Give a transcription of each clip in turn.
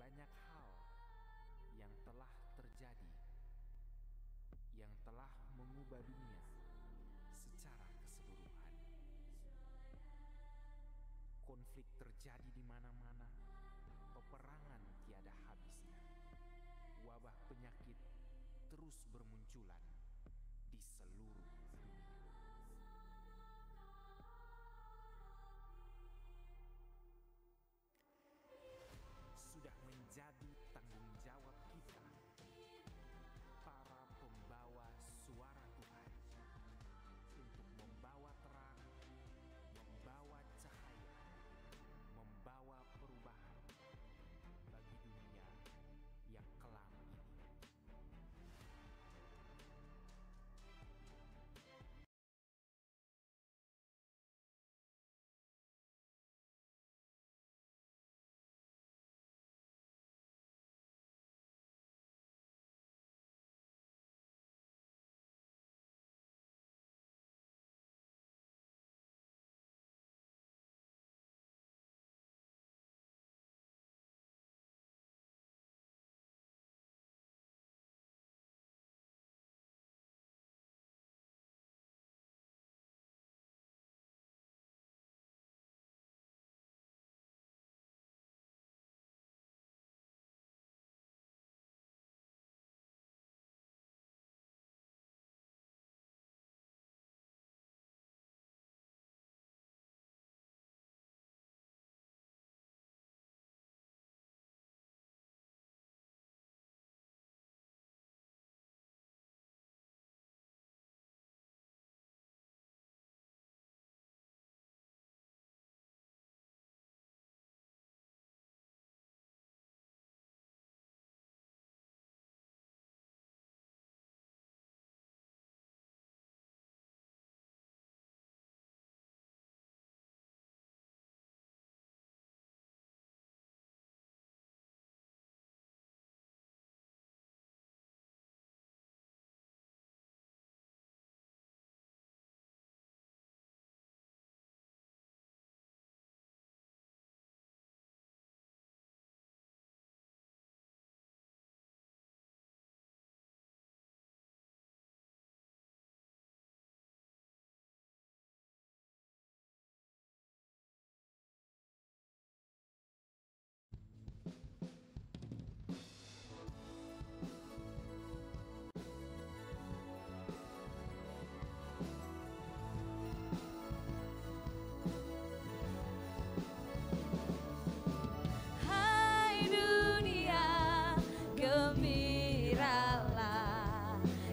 Banyak hal yang telah terjadi, yang telah mengubah dunia secara keseluruhan. Konflik terjadi di mana-mana, peperangan tiada habisnya. Wabah penyakit terus bermunculan di seluruh dunia. Sudah menjadi tanggung jawab kita, para pembawa suara Tuhan, untuk membawa terang, membawa cahaya, membawa perubahan bagi dunia yang kelam ini.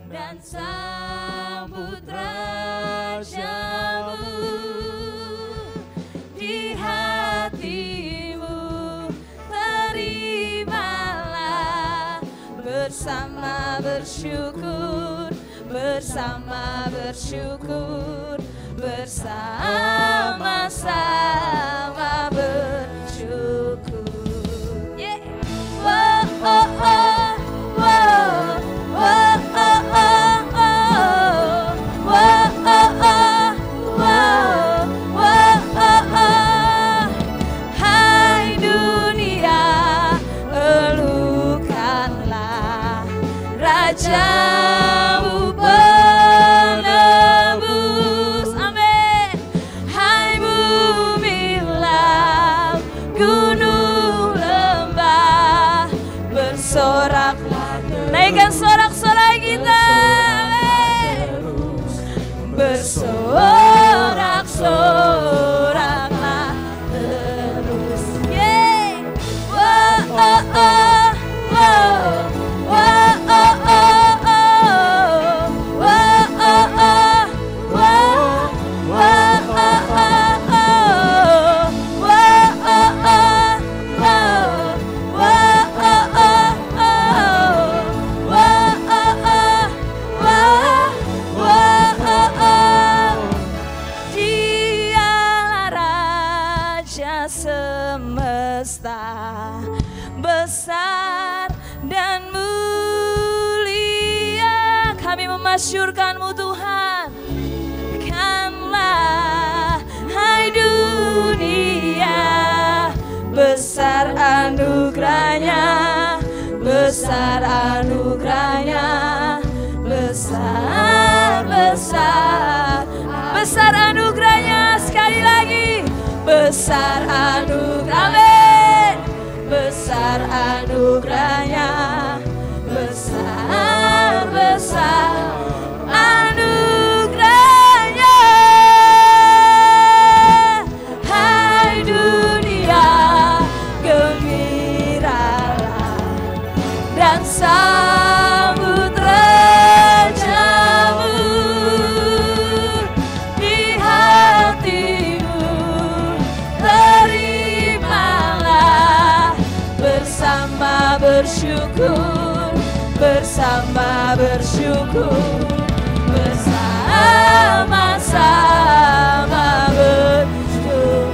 Dan sambut rajamu di hatimu, terimalah bersama bersyukur, bersama bersyukur, bersama-sama bersyukur. Yeah. Whoa, oh, oh, whoa, whoa, oh, oh. Rajamu penebus, amin. Hai bumi, laut, gunung, lembah, bersoraklah, naikkan sorak-sorai kita, amin. Bersorak-soraklah terus, yeah. Wah, oh, oh, wow. Semesta besar dan mulia, kami memasyurkan-Mu Tuhan. Kanlah hai dunia, besar anugerah-Nya, besar anugerahnya, besar, besar, besar anugerahnya. Sekali lagi, besar anugerah, amin. Besar anugerahnya, besar, besar anugerahnya. Hai dunia, gembiralah dan sambut Rajamu. Di hatimu terimalah, bersama bersyukur, bersama bersyukur, bersama-sama bersyukur.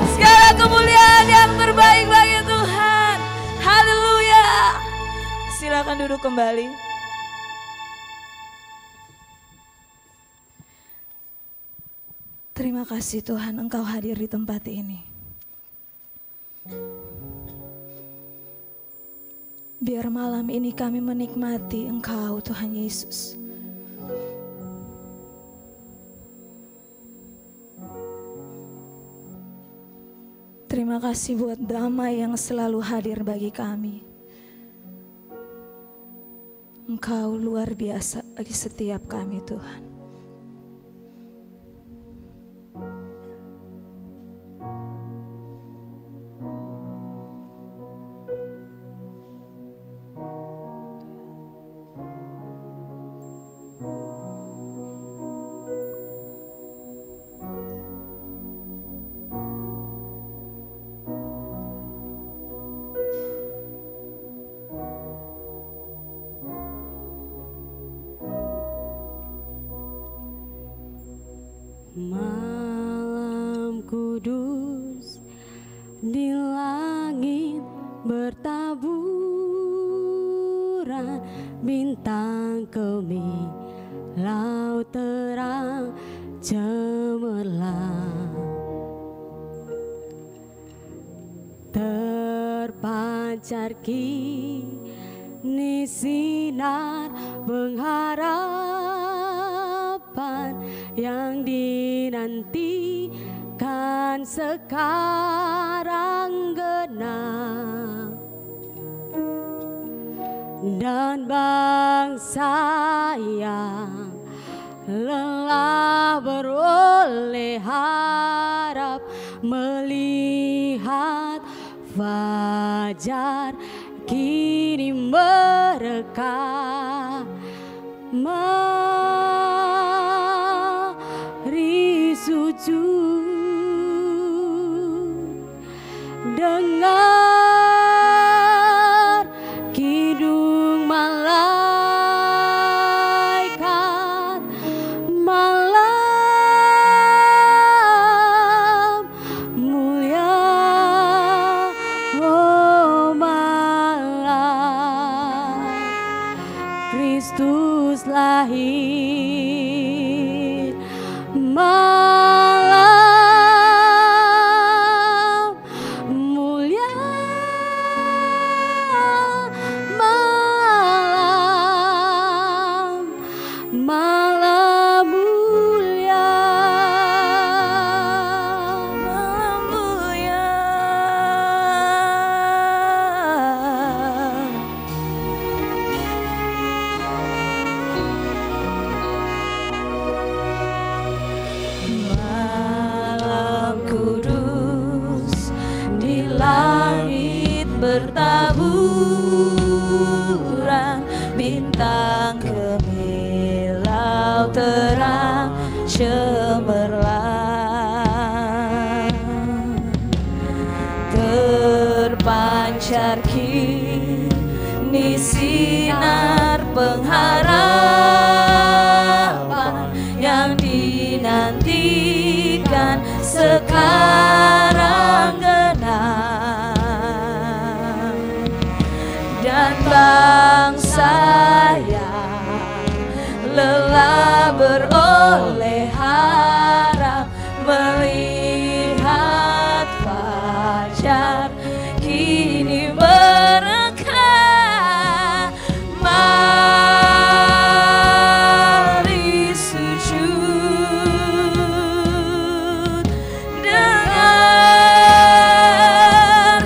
Segala kemuliaan yang terbaik bagi Tuhan. Haleluya. Silakan duduk kembali. Terima kasih Tuhan, Engkau hadir di tempat ini. Biar malam ini kami menikmati Engkau, Tuhan Yesus. Terima kasih buat damai yang selalu hadir bagi kami. Engkau luar biasa bagi setiap kami, Tuhan. Malam kudus di langit bertaburan, bintang kemilau terang cemerlang, terpancar kini sinar pengharapan yang dinantikan sekarang genap, dan bangsa yang lelah beroleh harap melihat fajar kini mereka sujud, dengar kidung malaikat malam mulia, oh malam Kristus lahir, malam mulia, malam mulia, Malam mulia. Malam kudus di langit bertaburan, bintang kemilau terang cemerlang, terpancar kini sinar pengharapan sekarang genang, dan bangsa yang lelah beroleh harap melihat fajar kini mereka. Mari sujud, dengar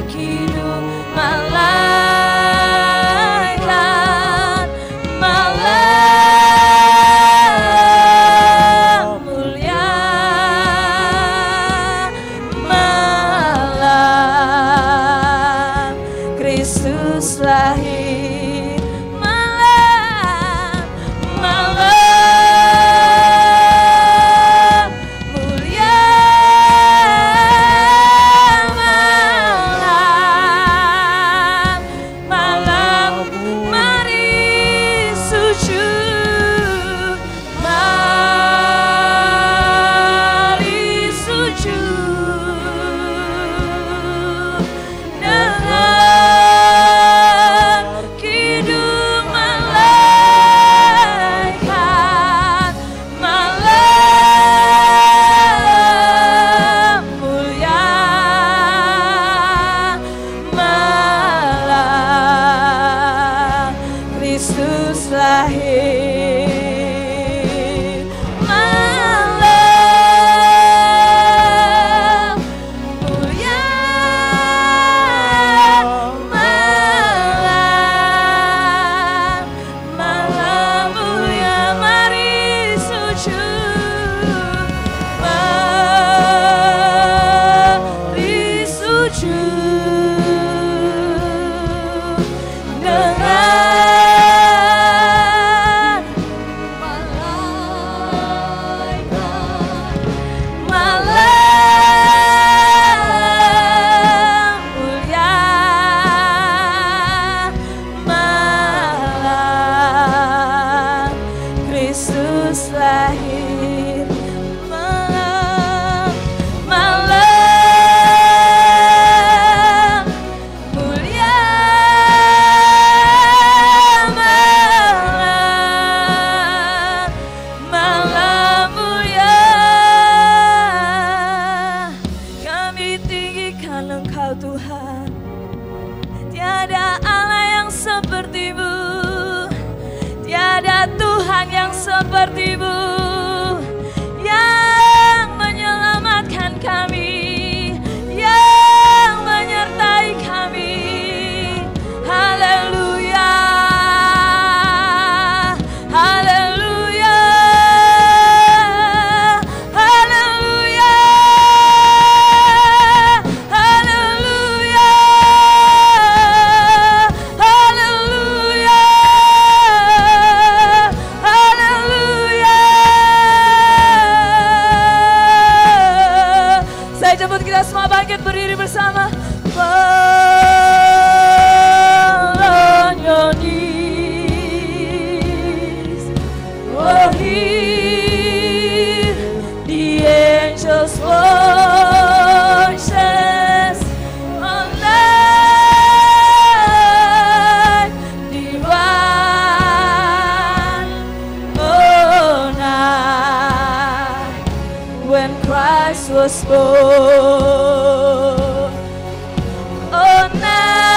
kidung malaikat, malam mulia, malam Kristus lahir, malam, malam mulia, malam, malam mari sujud, mari sujud, dengar kidung malaikat, malam mulia, malam Kristus lahir, malam mulia, malam, malam mulia, mari sujud, mari sujud, dengar malaikat, malam mulia, malam Kristus lahir, malam, malam mulia, malam, malam mulia. Kami tinggikan Engkau Tuhan, tiada Allah yang seperti-Mu, tiada Tuhan yang seperti-Mu, yang menyelamatkan kami, yang menyertai kami. Haleluya, haleluya, haleluya, haleluya, haleluya, haleluya. Saya jemput kita semua bangkit berdiri bersama. On your knees, oh hear the angels' voices on night divine, oh night when Christ was born. Oh night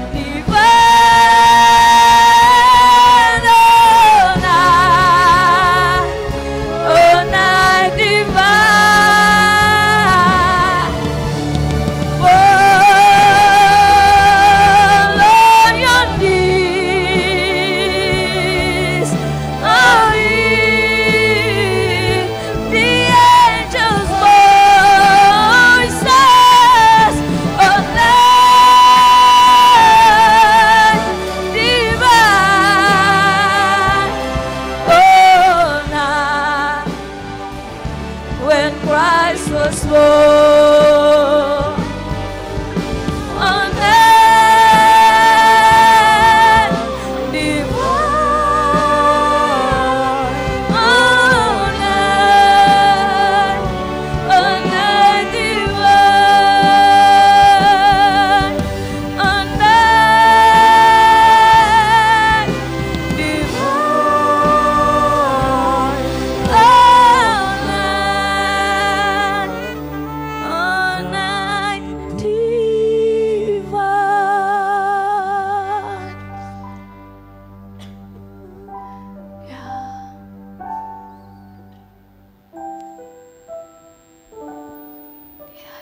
divine, oh night divine, fall on your knees, oh hear the angels'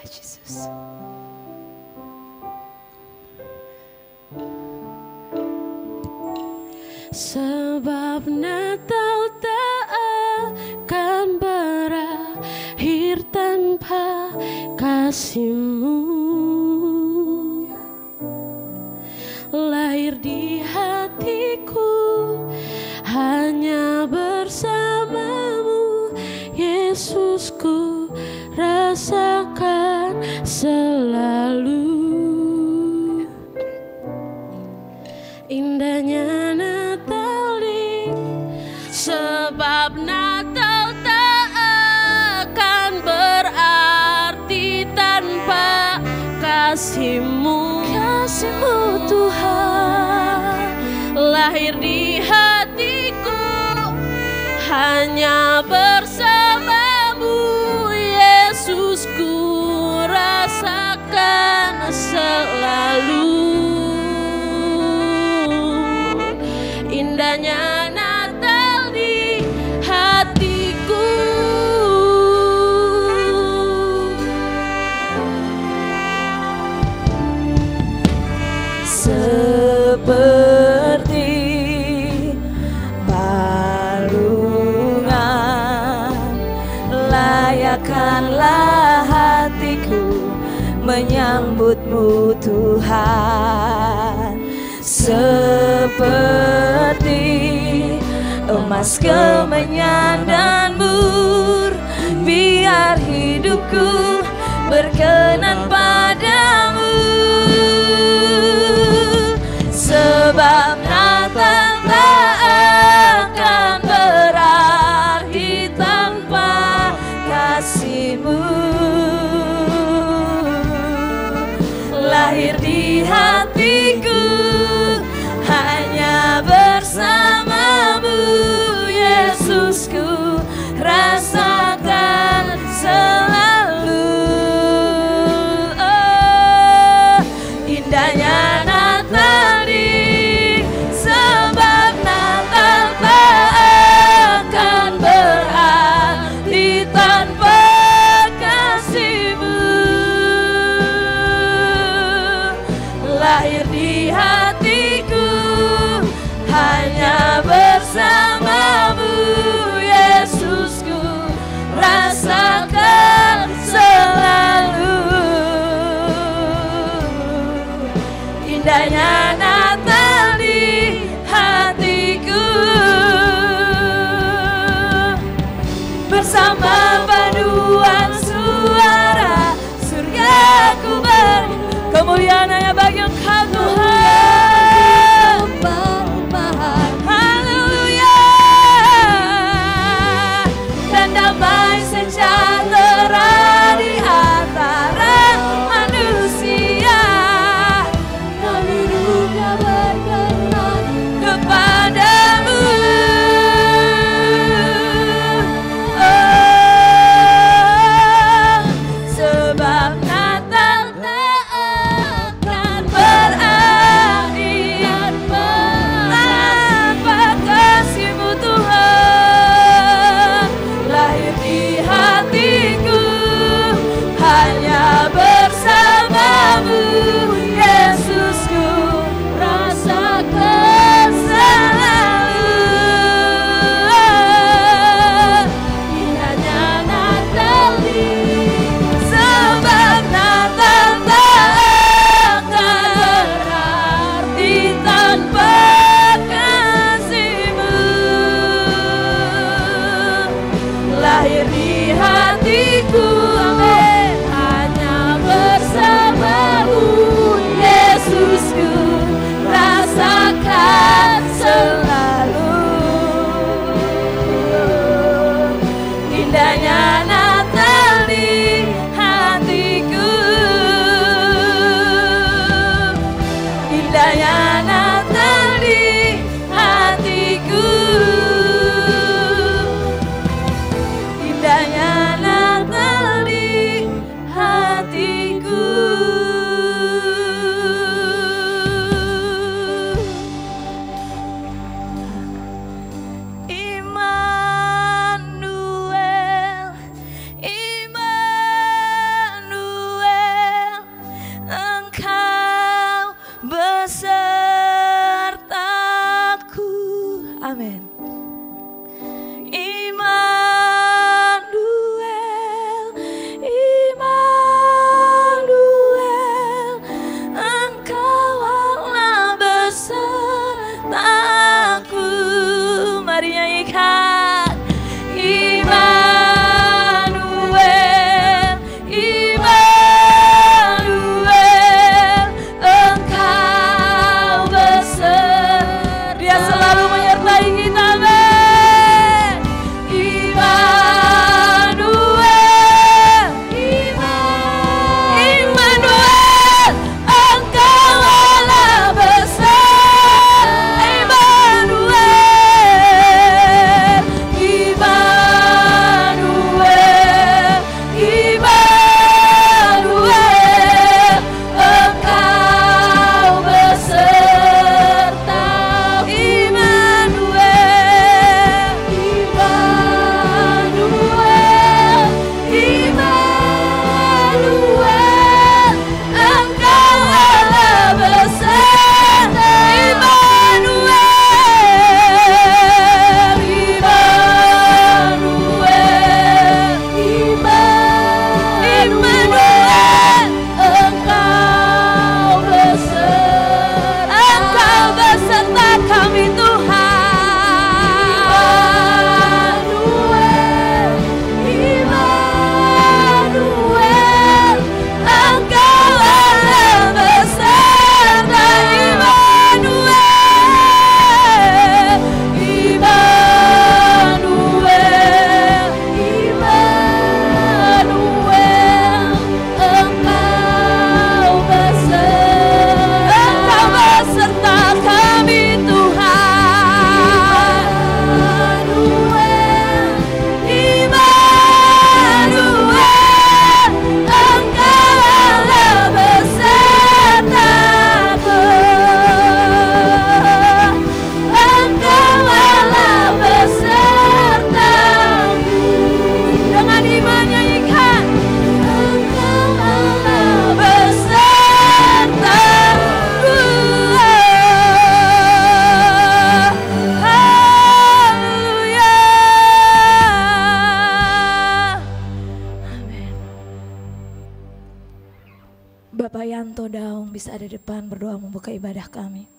Yesus. Sebab Natal tak akan berakhir tanpa kasih-Mu. Lahir di hatiku hanya bersama-Mu, Yesusku, rasakan selalu indahnya Natal ini. Sebab Natal tak akan berarti tanpa kasih-Mu, kasih-Mu Tuhan. Lahir di hatiku hanya bersama-Mu, Yesusku, rasakan selalu indahnya Natal di hatiku. Seperti balungan layakkanlah hatiku menyambut-Mu Tuhan. Seperti emas kemenyan dan mur, biar hidupku berkenan padamu. Sebab Natal tak akan berarti tanpa kasih-Mu. Lahir di hatiku hanya bersama-Mu, Yesusku, rasakan selalu indahnya Natal ini. Sebab Natal tak akan berarti tanpa kasih-Mu. Lahir di hatiku hanya bersama-Mu, Yesusku, rasakan selalu indahnya Natal di hatiku. Bersama paduan suara surgaku bernyanyi, kemuliaan hanya bagi Engkau Tuhan. Haleluya. Dan damai sejahtera di antara manusia. Kau duduk Bapak Yanto Daung bisa ada di depan berdoa membuka ibadah kami.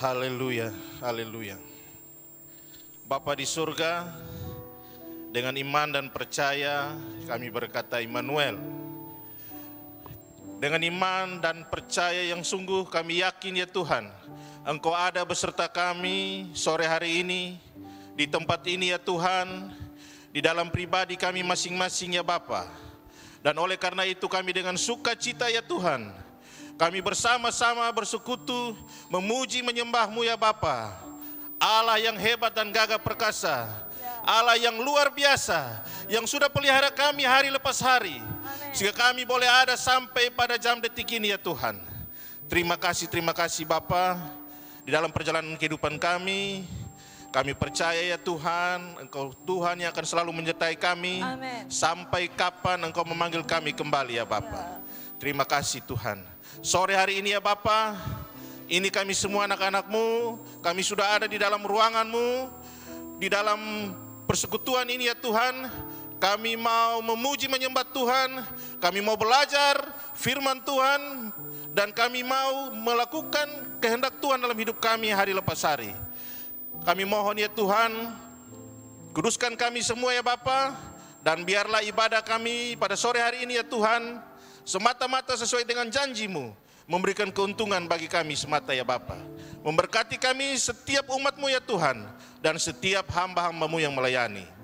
Haleluya, haleluya. Bapa di surga, dengan iman dan percaya kami berkata Immanuel. Dengan iman dan percaya yang sungguh kami yakin ya Tuhan, Engkau ada beserta kami sore hari ini, di tempat ini ya Tuhan, di dalam pribadi kami masing-masing ya Bapa. Dan oleh karena itu kami dengan sukacita ya Tuhan, kami bersama-sama bersekutu memuji menyembah-Mu ya Bapa. Allah yang hebat dan gagah perkasa, Allah yang luar biasa, yang sudah pelihara kami hari lepas hari, sehingga kami boleh ada sampai pada jam detik ini ya Tuhan. Terima kasih Bapa. Di dalam perjalanan kehidupan kami percaya ya Tuhan, Engkau Tuhan yang akan selalu menyertai kami. Amen. Sampai kapan Engkau memanggil kami kembali ya Bapa. Terima kasih Tuhan. Sore hari ini ya Bapa, ini kami semua anak-anak-Mu, kami sudah ada di dalam ruangan-Mu, di dalam persekutuan ini ya Tuhan. Kami mau memuji menyembah Tuhan, kami mau belajar firman Tuhan, dan kami mau melakukan kehendak Tuhan dalam hidup kami hari lepas hari. Kami mohon ya Tuhan, kuduskan kami semua ya Bapa, dan biarlah ibadah kami pada sore hari ini ya Tuhan, semata-mata sesuai dengan janji-Mu, memberikan keuntungan bagi kami semata ya Bapa. Memberkati kami setiap umat-Mu ya Tuhan, dan setiap hamba-hamba-Mu yang melayani.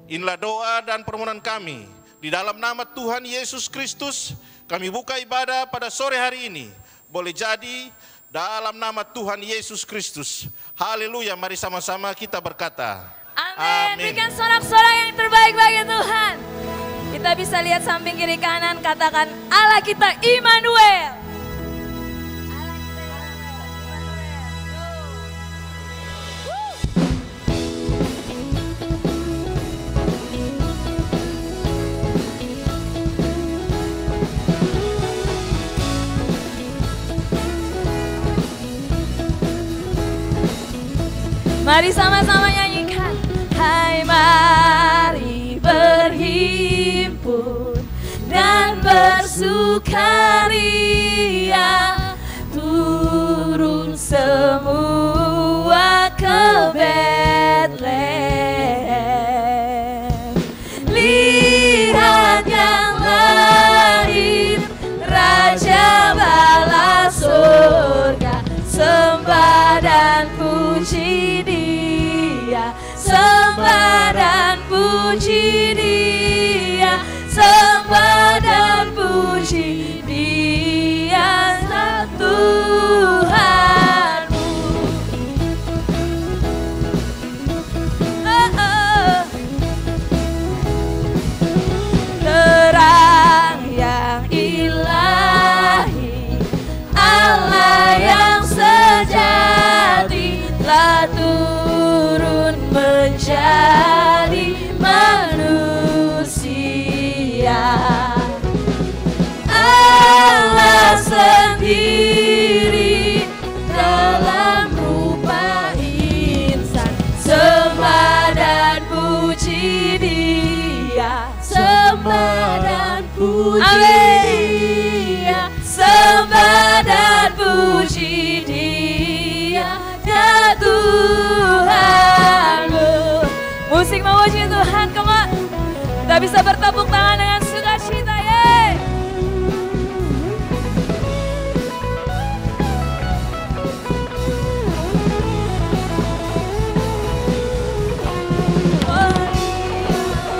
Inilah doa dan permohonan kami, di dalam nama Tuhan Yesus Kristus, kami buka ibadah pada sore hari ini. Boleh jadi dalam nama Tuhan Yesus Kristus. Haleluya, mari sama-sama kita berkata. Amin. Berikan sorak-sorak yang terbaik bagi Tuhan. Kita bisa lihat samping kiri kanan, katakan Allah kita Immanuel. Mari sama-sama nyanyikan. Hai mari berhimpun dan bersukaria, turun semua ke Betlehem. Lihat yang lahir, Raja bala surga, sembah dan puji Dia, sembah dan puji Dia, sembah dan puji Dia, Tuhanmu. Terang yang ilahi, Allah yang sejati, telah turun menjadi manusia. Allah sendiri dalam rupa insan, sembah dan puji Dia, sembah dan puji Dia, sembah dan puji Dia, ya Tuhanmu. Musik memuji Tuhan, come on. Kita bisa bertepuk tangan dengan sukacita, yeay.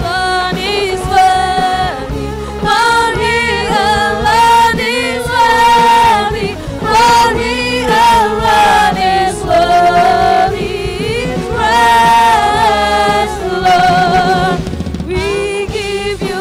Alone is worthy, only alone is worthy, only alone is worthy, praise the Lord. We give you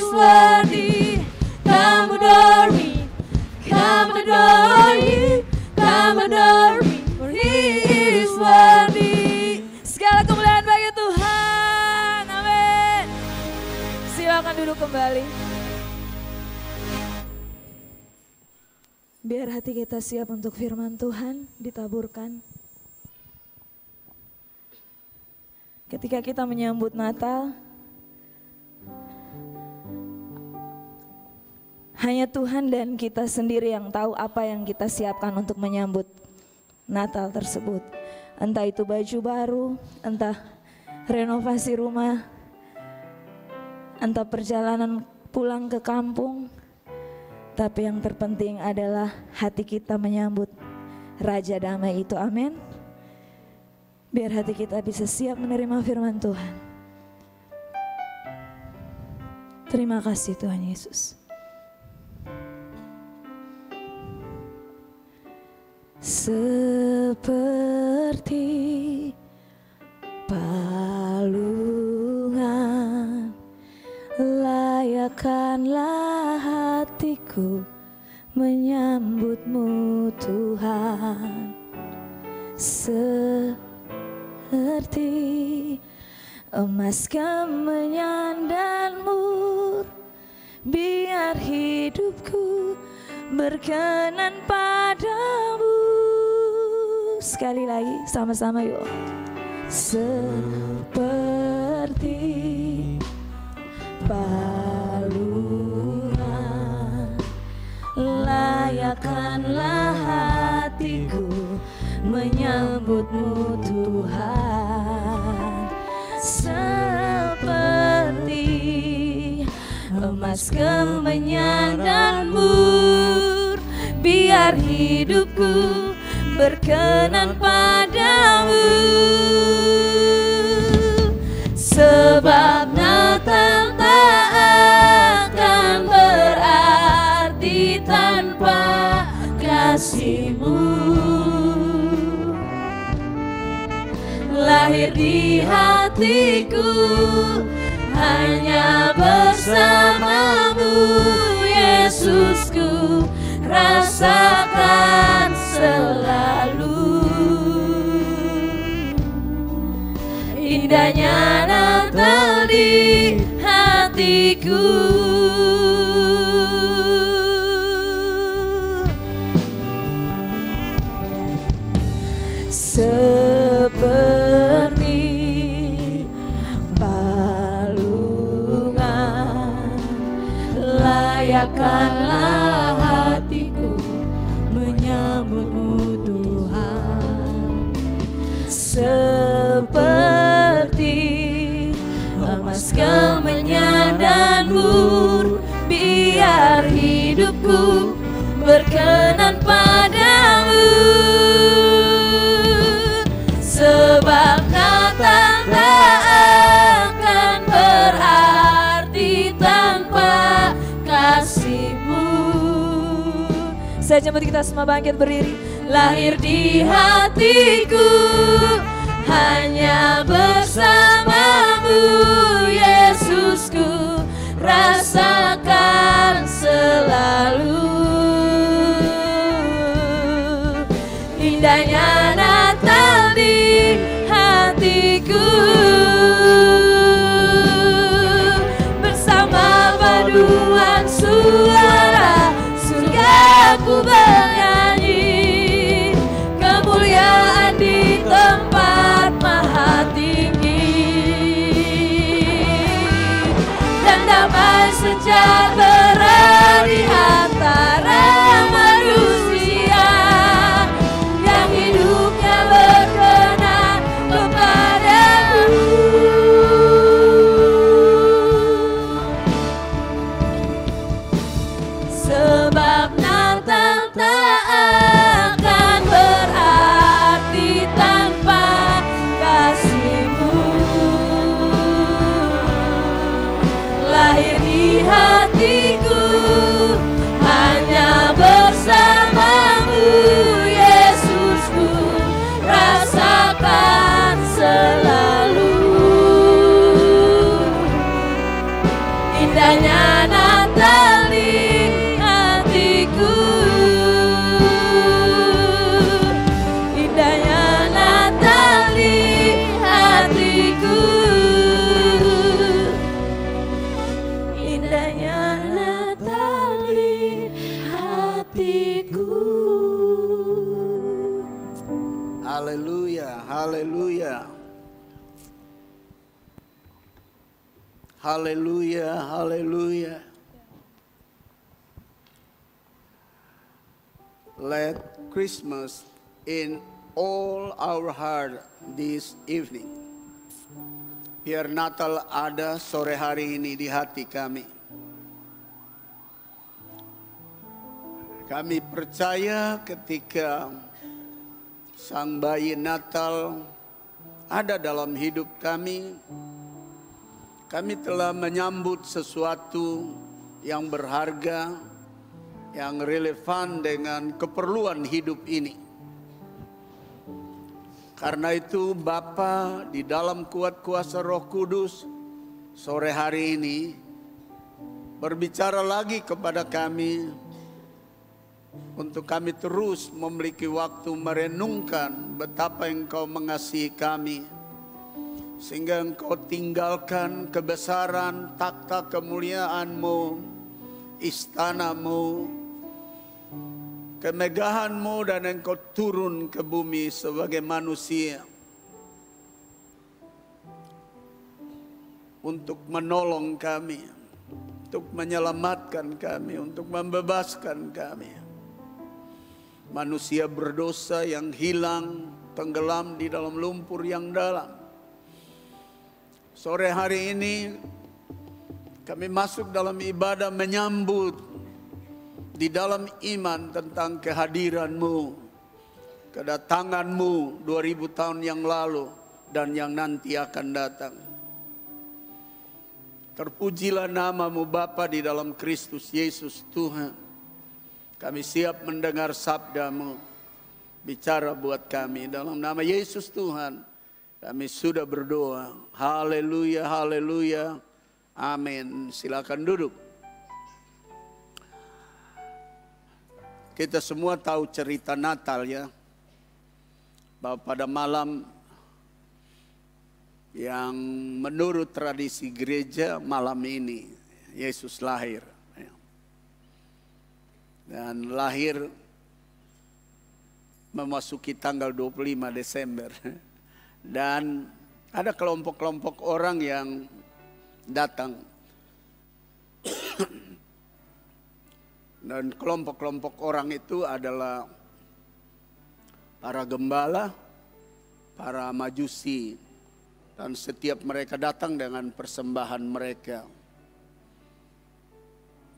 is worthy. Come adore me, come adore him, come adore me, for he is worthy. Segala kemuliaan bagi Tuhan. Amin. Silakan duduk kembali. Biar hati kita siap untuk firman Tuhan ditaburkan. Ketika kita menyambut Natal, hanya Tuhan dan kita sendiri yang tahu apa yang kita siapkan untuk menyambut Natal tersebut. Entah itu baju baru, entah renovasi rumah, entah perjalanan pulang ke kampung. Tapi yang terpenting adalah hati kita menyambut Raja Damai itu, amin. Biar hati kita bisa siap menerima firman Tuhan. Terima kasih Tuhan Yesus. Seperti palungan, layakkanlah hatiku menyambutmu Tuhan. Seperti emas kemenyan dan mur, biar hidupku berkenan padamu. Sekali lagi sama-sama yuk. Seperti palungan, layakkanlah hatiku menyambutmu Tuhan. Seperti emas kemenyan dan mur, biar hidupku berkenan padamu. Sebab Natal tak akan berarti tanpa kasih-Mu. Lahir di hatiku hanya bersama-Mu, Yesusku, rasakan selalu indahnya Natal di hatiku. Seperti palungan, layakkanlah hatiku menyambutmu Tuhan. Seperti emas kemenyan dan mur, biar hidupku berkenan padamu. Sebab Natal tak akan berarti tanpa kasih-Mu. Saya jemput kita semua bangkit berdiri. Lahir di hatiku hanya bersama-Mu, Yesusku, rasakan selalu indahnya Natal di hatiku. Bersama paduan suara surga ku bernyanyi, kemuliaan di tempat maha tinggi. Indahnya Natal di hatiku. Indahnya Natal di hatiku. Indahnya Natal di hatiku. Haleluya, haleluya. Haleluya, haleluya. Let Christmas in all our heart this evening. Biar Natal ada sore hari ini di hati kami. Kami percaya ketika Sang Bayi Natal ada dalam hidup kami, kami telah menyambut sesuatu yang berharga, yang relevan dengan keperluan hidup ini. Karena itu Bapa di dalam kuat kuasa Roh Kudus sore hari ini berbicara lagi kepada kami untuk kami terus memiliki waktu merenungkan betapa Engkau mengasihi kami, sehingga Engkau tinggalkan kebesaran takhta kemuliaan-Mu, istana-Mu, kemegahan-Mu, dan Engkau turun ke bumi sebagai manusia untuk menolong kami, untuk menyelamatkan kami, untuk membebaskan kami. Manusia berdosa yang hilang, tenggelam di dalam lumpur yang dalam. Sore hari ini kami masuk dalam ibadah menyambut di dalam iman tentang kehadiran-Mu, kedatangan-Mu 2000 tahun yang lalu dan yang nanti akan datang. Terpujilah nama-Mu Bapa di dalam Kristus Yesus Tuhan. Kami siap mendengar sabda-Mu, bicara buat kami. Dalam nama Yesus Tuhan kami sudah berdoa. Haleluya, haleluya, amin. Silakan duduk. Kita semua tahu cerita Natal ya, bahwa pada malam yang menurut tradisi gereja malam ini Yesus lahir. Dan lahir memasuki tanggal 25 Desember. Dan ada kelompok-kelompok orang yang datang. Dan kelompok-kelompok orang itu adalah para gembala, para majusi. Dan setiap mereka datang dengan persembahan mereka.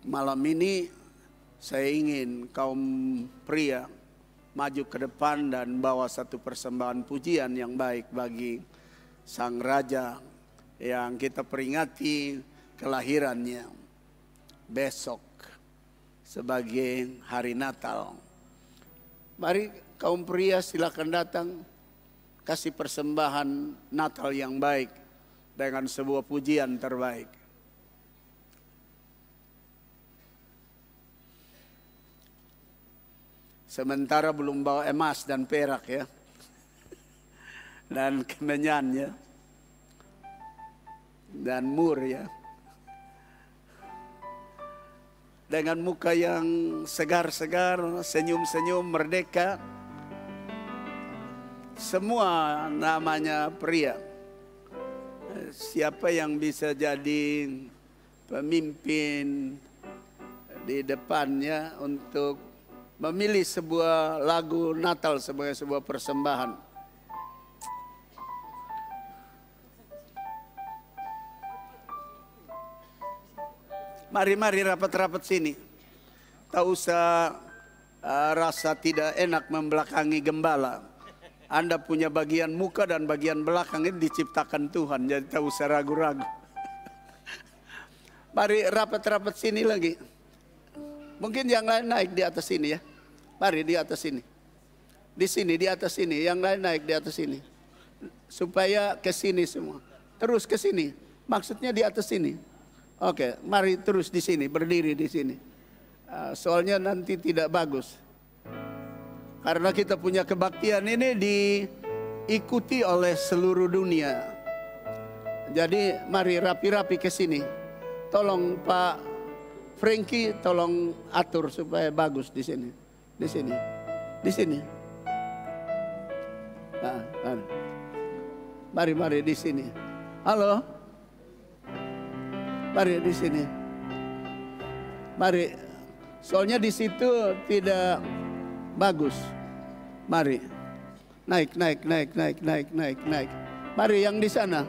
Malam ini saya ingin kaum pria maju ke depan dan bawa satu persembahan pujian yang baik bagi Sang Raja yang kita peringati kelahirannya besok sebagai hari Natal. Mari kaum pria silakan datang, kasih persembahan Natal yang baik dengan sebuah pujian terbaik. Sementara belum bawa emas dan perak ya. Dan kemenyan ya. Dan mur ya. Dengan muka yang segar-segar, senyum-senyum merdeka. Semua namanya pria. Siapa yang bisa jadi pemimpin di depannya untuk memilih sebuah lagu Natal sebagai sebuah persembahan. Mari rapat-rapat sini. Tak usah rasa tidak enak membelakangi gembala. Anda punya bagian muka dan bagian belakang ini diciptakan Tuhan. Jadi tak usah ragu-ragu. Mari rapat-rapat sini lagi. Mungkin yang lain naik di atas sini ya. Mari di atas sini. Di sini, di atas sini. Yang lain naik di atas sini. Supaya ke sini semua. Terus ke sini. Maksudnya di atas sini. Oke, mari terus di sini, berdiri di sini. Soalnya nanti tidak bagus. Karena kita punya kebaktian ini diikuti oleh seluruh dunia. Jadi mari rapi-rapi ke sini. Tolong Pak Frankie, tolong atur supaya bagus di sini. Di sini. Di sini. Mari di sini. Halo. Mari di sini. Mari. Soalnya di situ tidak bagus. Mari. Naik. Mari yang di sana.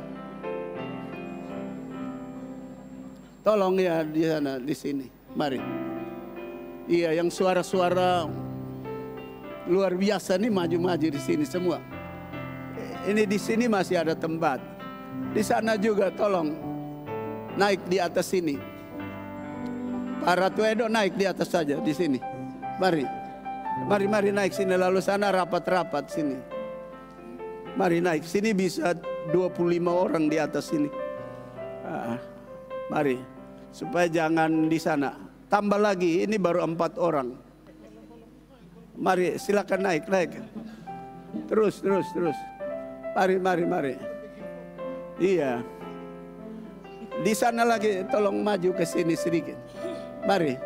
Tolong ya di sana, di sini. Mari. Iya, yang suara-suara luar biasa nih maju-maju di sini semua. Ini di sini masih ada tempat. Di sana juga tolong naik di atas sini. Pak Ratu Edo naik di atas saja di sini. Mari naik sini, lalu sana rapat-rapat sini. Mari naik sini, bisa 25 orang di atas sini. Mari supaya jangan di sana. Tambah lagi, ini baru 4 orang. Mari silakan naik. Terus. Mari. Iya. Di sana lagi, tolong maju ke sini sedikit. Mari.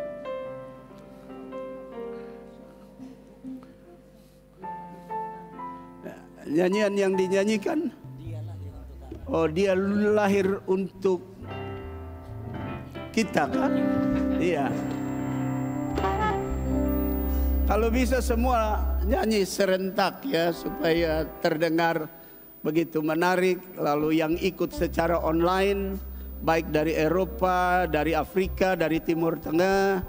Nyanyian yang dinyanyikan. Oh, dia lahir untuk kita kan? Iya. Kalau bisa semua nyanyi serentak ya, supaya terdengar begitu menarik. Lalu yang ikut secara online, baik dari Eropa, dari Afrika, dari Timur Tengah,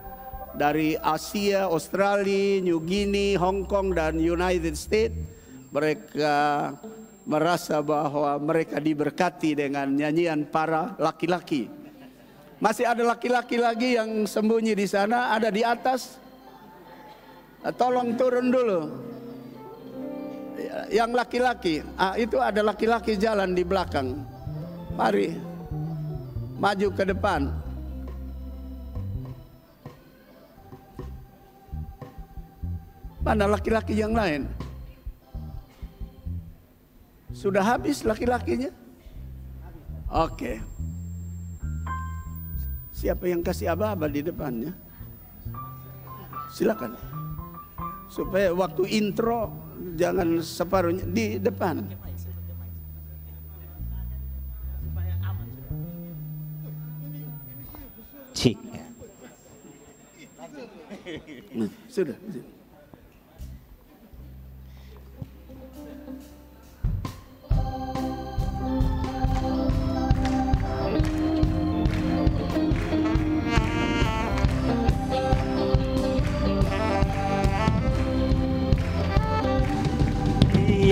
dari Asia, Australia, New Guinea, Hong Kong, dan United States, mereka merasa bahwa mereka diberkati dengan nyanyian para laki-laki. Masih ada laki-laki lagi yang sembunyi di sana, ada di atas. Tolong turun dulu. Yang laki-laki, itu ada laki-laki jalan di belakang. Mari, maju ke depan. Mana laki-laki yang lain? Sudah habis laki-lakinya? Oke. Siapa yang kasih aba-aba di depannya? Silakan. Supaya waktu intro jangan separuhnya di depan. Cik. Sudah.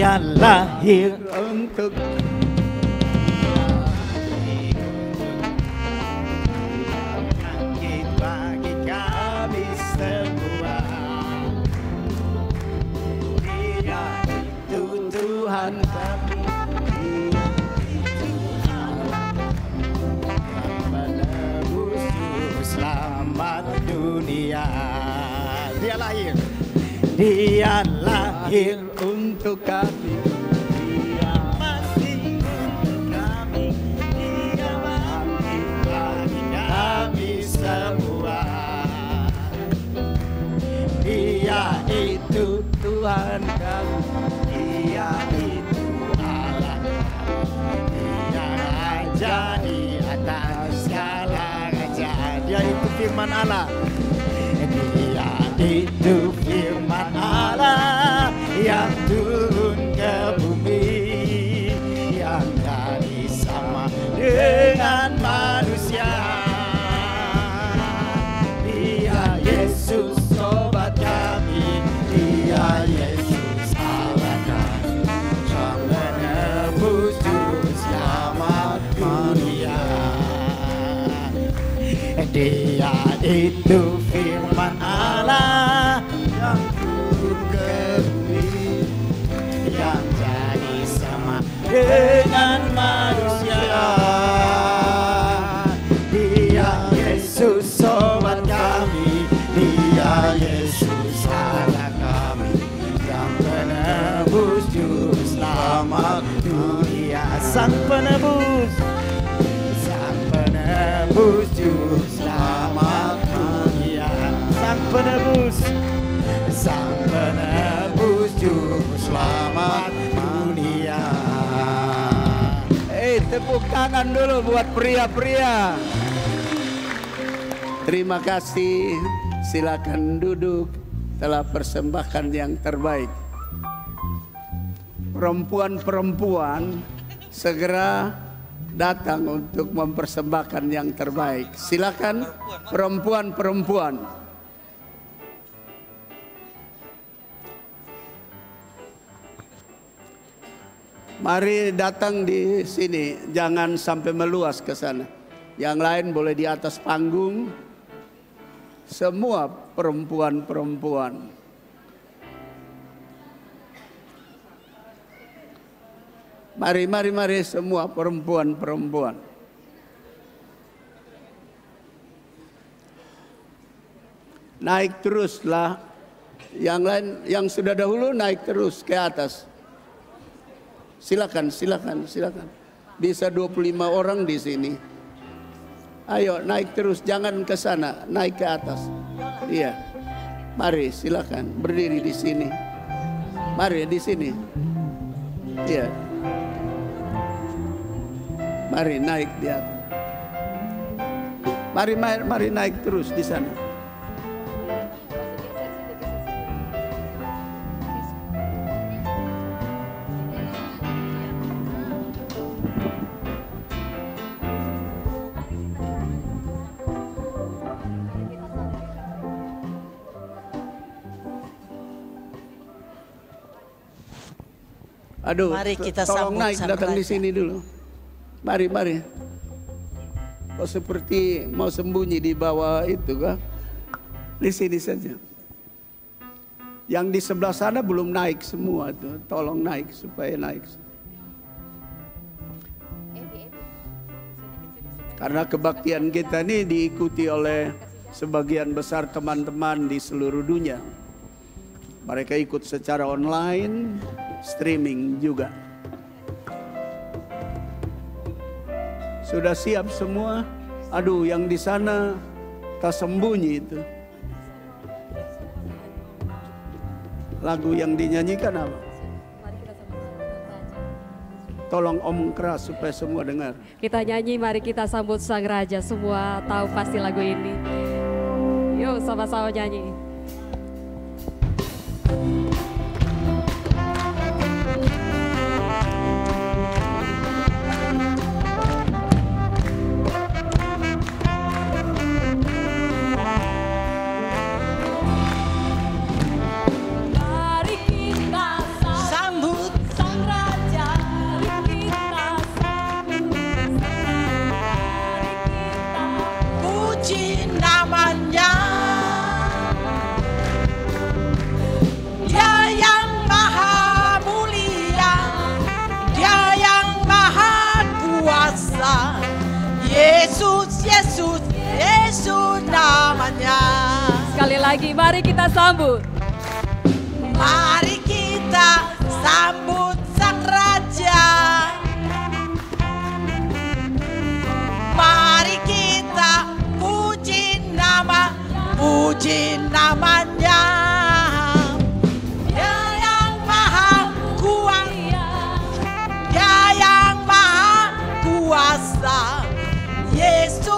Dia lahir untuk bagi kami semua. Dia itu Tuhan kami, Dia itu Allah yang menebus selamat dunia. Dia lahir untuk kami. Dia mati untuk kami, Dia mati bagi kami semua. Dia itu Tuhan kami, Dia itu Allah kami, Dia raja di atas segala raja. Dia itu firman Allah. Dia itu firman Allah yang turun ke bumi, yang jadi sama dengan manusia. Dia Yesus sobat kami, Dia Yesus Allah kami, yang menebus juru selamat dunia. Dia itu firman Allah yang turun ke bumi, yang jadi sama dengan manusia. Dia sobat kami, Dia Yesus anak kami, Sang penebus juru selamat dunia. Sang penebus, Sang penebus juru selamat dunia. Sang penebus, Sang penebus juru selamat dunia. Tepuk tangan dulu buat pria-pria. Terima kasih. Silakan duduk. Telah persembahkan yang terbaik. Perempuan-perempuan segera datang untuk mempersembahkan yang terbaik. Silakan perempuan-perempuan. Mari datang di sini, jangan sampai meluas ke sana. Yang lain boleh di atas panggung. Semua perempuan-perempuan. Mari semua perempuan-perempuan. Naik teruslah. Yang lain, yang sudah dahulu naik terus ke atas. Silakan. Bisa 25 orang di sini. Ayo naik terus, jangan ke sana, naik ke atas. Iya. Mari silakan berdiri di sini. Mari di sini. Iya. Mari naik di atas. Mari naik terus di sana. Aduh, mari kita tolong sambut naik sang datang raja. di sini dulu. Mari. Kok seperti mau sembunyi di bawah itu kah? Di sini saja. Yang di sebelah sana belum naik semua tuh. Tolong naik supaya naik. Karena kebaktian kita ini diikuti oleh sebagian besar teman-teman di seluruh dunia. Mereka ikut secara online, streaming juga. Sudah siap semua? Aduh, yang di sana tak sembunyi itu. Lagu yang dinyanyikan apa? Tolong Om keras supaya semua dengar. Kita nyanyi, mari kita sambut Sang Raja. Semua tahu pasti lagu ini. Yuk sama-sama nyanyi. Yesus namanya. Sekali lagi mari kita sambut. Mari kita sambut Sang Raja. Mari kita puji namanya. Dia yang maha kuasa, Dia yang maha kuasa. Yesus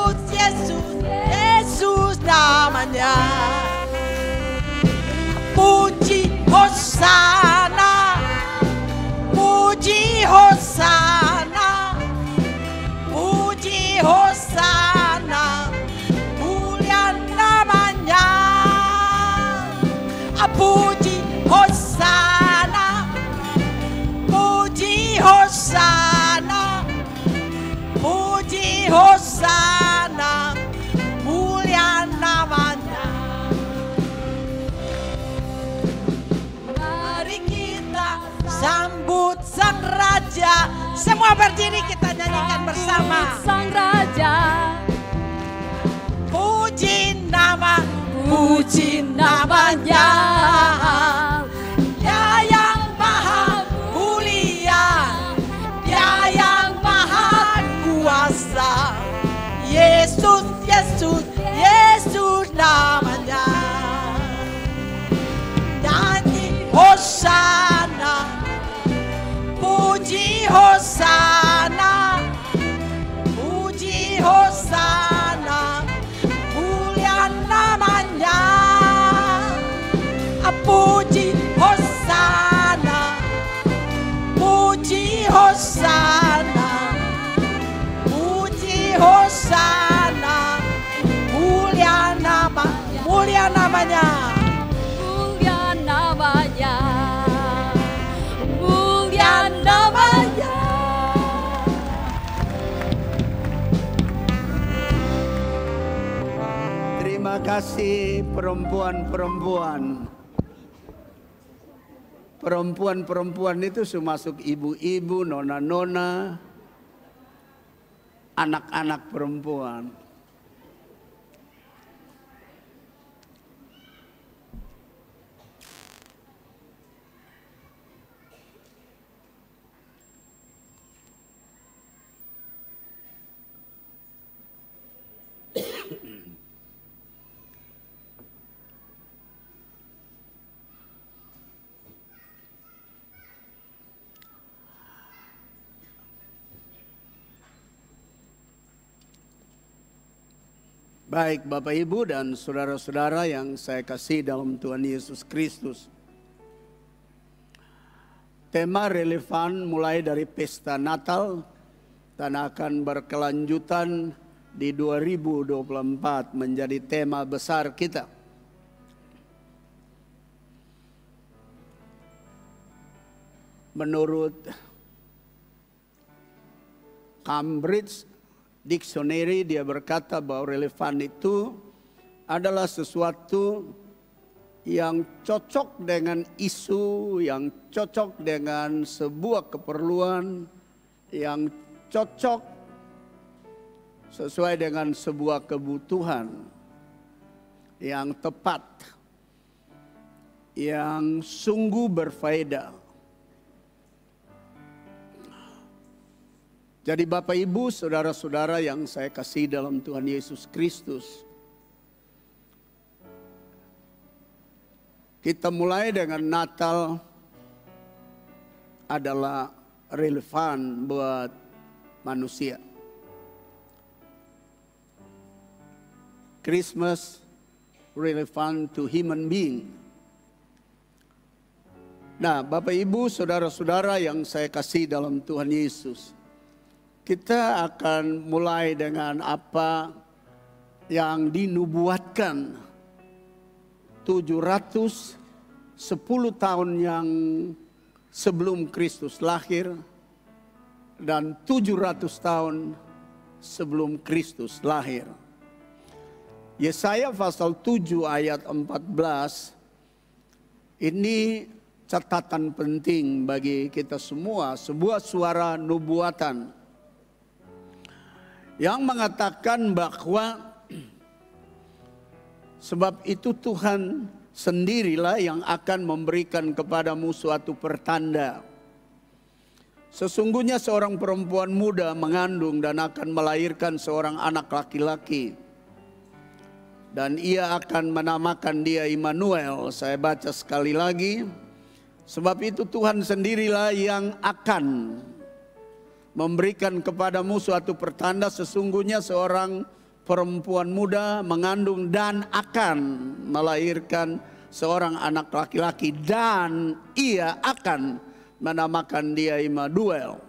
namanya. Puji Hosana, puji Hosana, puji Hosana, mulia namanya. Puji Hosana, puji Hosana, puji Hosana, mulia namanya. Mari kita sambut Sang Raja. Semua berdiri kita nyanyikan bersama. Sang Raja. Puji puji namanya. Dia yang maha mulia, Dia yang maha kuasa. Yesus, Yesus, Yesus namanya. Nyanyi Hosana, puji Hosana, puji Hosana, mulia namanya. Puji Hosana, puji Hosana, puji Hosana, mulia namanya, mulia namanya, mulia namanya. Terima kasih perempuan-perempuan. Perempuan-perempuan itu termasuk ibu-ibu, nona-nona, anak-anak perempuan. Baik Bapak Ibu dan saudara-saudara yang saya kasih dalam Tuhan Yesus Kristus. Tema relevan mulai dari pesta Natal dan akan berkelanjutan di 2024 menjadi tema besar kita. Menurut Cambridge Dictionary, dia berkata bahwa relevan itu adalah sesuatu yang cocok dengan isu, yang cocok dengan sebuah keperluan, yang cocok sesuai dengan sebuah kebutuhan, yang tepat, yang sungguh berfaedah. Jadi Bapak Ibu, saudara-saudara yang saya kasih dalam Tuhan Yesus Kristus, kita mulai dengan Natal adalah relevan buat manusia. Christmas relevant to human being. Nah, Bapak Ibu, saudara-saudara yang saya kasih dalam Tuhan Yesus, kita akan mulai dengan apa yang dinubuatkan 710 tahun yang sebelum Kristus lahir dan 700 tahun sebelum Kristus lahir. Yesaya pasal 7 ayat 14 ini catatan penting bagi kita semua, sebuah suara nubuatan yang mengatakan bahwa sebab itu Tuhan sendirilah yang akan memberikan kepadamu suatu pertanda. Sesungguhnya seorang perempuan muda mengandung dan akan melahirkan seorang anak laki-laki. Dan ia akan menamakan dia Immanuel. Saya baca sekali lagi. Sebab itu Tuhan sendirilah yang akan memberikan kepadamu suatu pertanda, sesungguhnya seorang perempuan muda mengandung dan akan melahirkan seorang anak laki-laki dan ia akan menamakan dia Immanuel.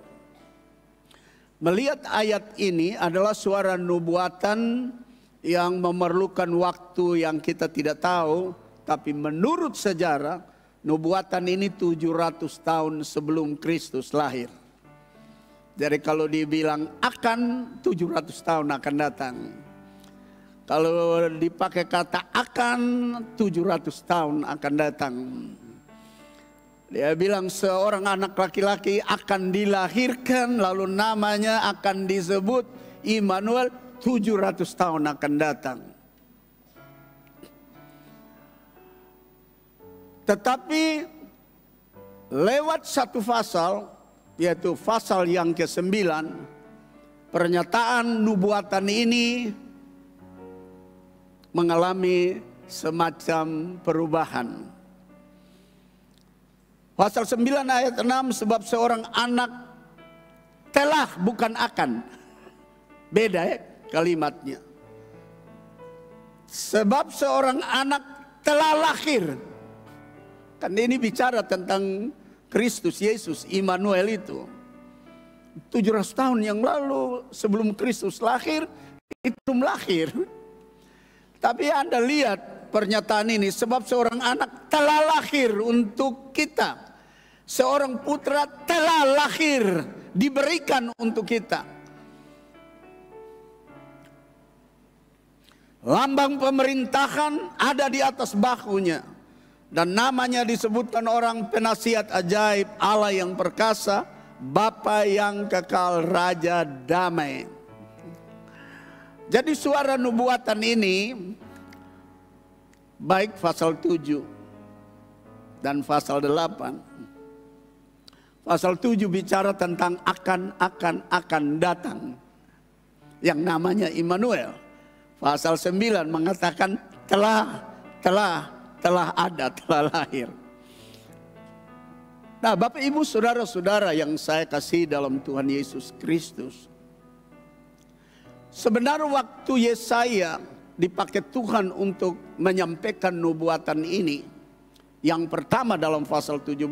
Melihat ayat ini adalah suara nubuatan yang memerlukan waktu yang kita tidak tahu, tapi menurut sejarah nubuatan ini 700 tahun sebelum Kristus lahir. Jadi kalau dibilang akan, 700 tahun akan datang. Kalau dipakai kata akan, 700 tahun akan datang. Dia bilang seorang anak laki-laki akan dilahirkan, lalu namanya akan disebut Immanuel, 700 tahun akan datang. Tetapi lewat satu pasal, yaitu pasal yang ke-9, pernyataan nubuatan ini mengalami semacam perubahan. Pasal 9 ayat 6, sebab seorang anak telah, bukan akan. Beda ya kalimatnya. Sebab seorang anak telah lahir. Kan ini bicara tentang Kristus Yesus, Immanuel itu. 700 tahun yang lalu sebelum Kristus lahir, itu belum lahir. Tapi Anda lihat pernyataan ini, sebab seorang anak telah lahir untuk kita. Seorang putra telah lahir, diberikan untuk kita. Lambang pemerintahan ada di atas bahunya. Dan namanya disebutkan orang penasihat ajaib, Allah yang perkasa, Bapa yang kekal, Raja damai. Jadi suara nubuatan ini, baik pasal 7 dan pasal 8. Pasal 7 bicara tentang akan datang, yang namanya Immanuel. Pasal 9 mengatakan telah ada, telah lahir. Nah, Bapak Ibu saudara-saudara yang saya kasih dalam Tuhan Yesus Kristus. Sebenarnya waktu Yesaya dipakai Tuhan untuk menyampaikan nubuatan ini, yang pertama dalam pasal 17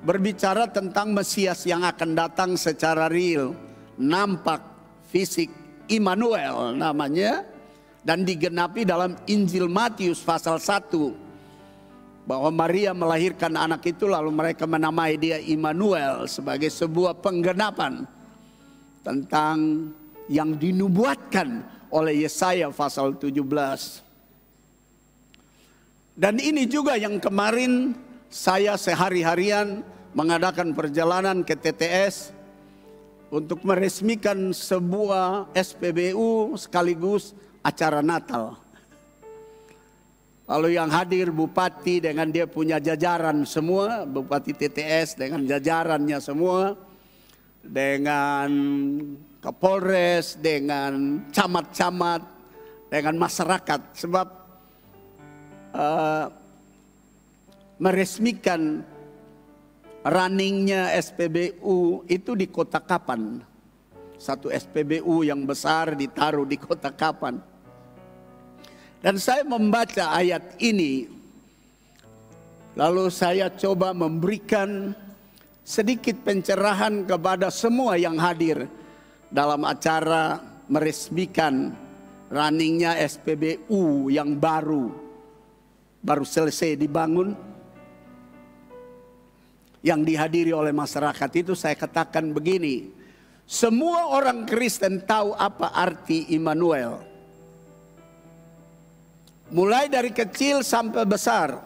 berbicara tentang Mesias yang akan datang secara real, nampak, fisik, Immanuel namanya. Dan digenapi dalam Injil Matius pasal 1. Bahwa Maria melahirkan anak itu, lalu mereka menamai dia Immanuel sebagai sebuah penggenapan tentang yang dinubuatkan oleh Yesaya pasal 17. Dan ini juga yang kemarin saya sehari-harian mengadakan perjalanan ke TTS untuk meresmikan sebuah SPBU sekaligus acara Natal. Lalu yang hadir bupati dengan dia punya jajaran semua, bupati TTS dengan jajarannya semua, dengan Kapolres, dengan camat-camat, dengan masyarakat. Sebab meresmikan runningnya SPBU itu di Kota Kapan. Satu SPBU yang besar ditaruh di Kota Kapan. Dan saya membaca ayat ini, lalu saya coba memberikan sedikit pencerahan kepada semua yang hadir dalam acara meresmikan runningnya SPBU yang baru selesai dibangun, yang dihadiri oleh masyarakat. Itu saya katakan begini, semua orang Kristen tahu apa arti Immanuel. Mulai dari kecil sampai besar,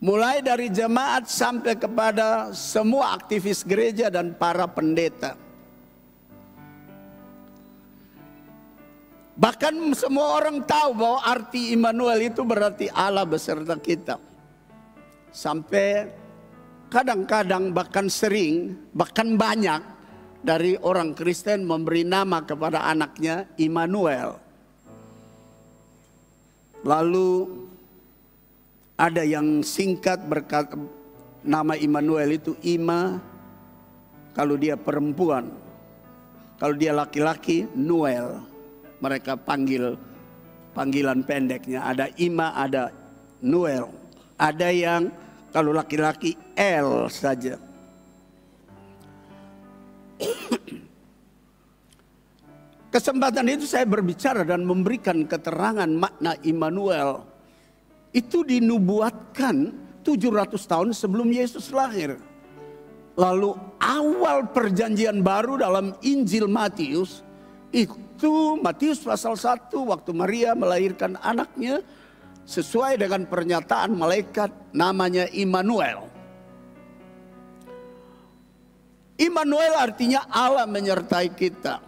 mulai dari jemaat sampai kepada semua aktivis gereja dan para pendeta. Bahkan semua orang tahu bahwa arti Immanuel itu berarti Allah beserta kita. Sampai kadang-kadang bahkan sering, bahkan banyak dari orang Kristen memberi nama kepada anaknya Immanuel. Lalu ada yang singkat berkata nama Immanuel itu Ima kalau dia perempuan. Kalau dia laki-laki Noel. Mereka panggil panggilan pendeknya. Ada Ima, ada Noel. Ada yang kalau laki-laki El saja. Kesempatan itu saya berbicara dan memberikan keterangan makna Immanuel. Itu dinubuatkan 700 tahun sebelum Yesus lahir. Lalu awal perjanjian baru dalam Injil Matius, itu Matius pasal 1 waktu Maria melahirkan anaknya, sesuai dengan pernyataan malaikat namanya Immanuel. Immanuel artinya Allah menyertai kita.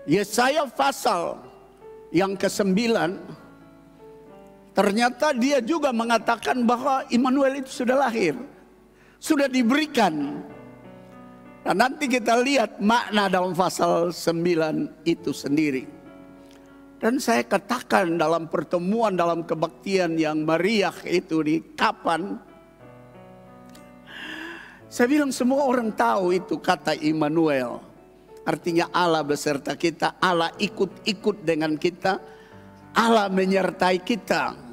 Yesaya pasal yang ke-9 ternyata dia juga mengatakan bahwa Immanuel itu sudah lahir, sudah diberikan. Nah, nanti kita lihat makna dalam pasal 9 itu sendiri. Dan saya katakan dalam pertemuan dalam kebaktian yang meriah itu di Kapan, saya bilang semua orang tahu itu kata Immanuel. Artinya Allah beserta kita, Allah ikut-ikut dengan kita, Allah menyertai kita.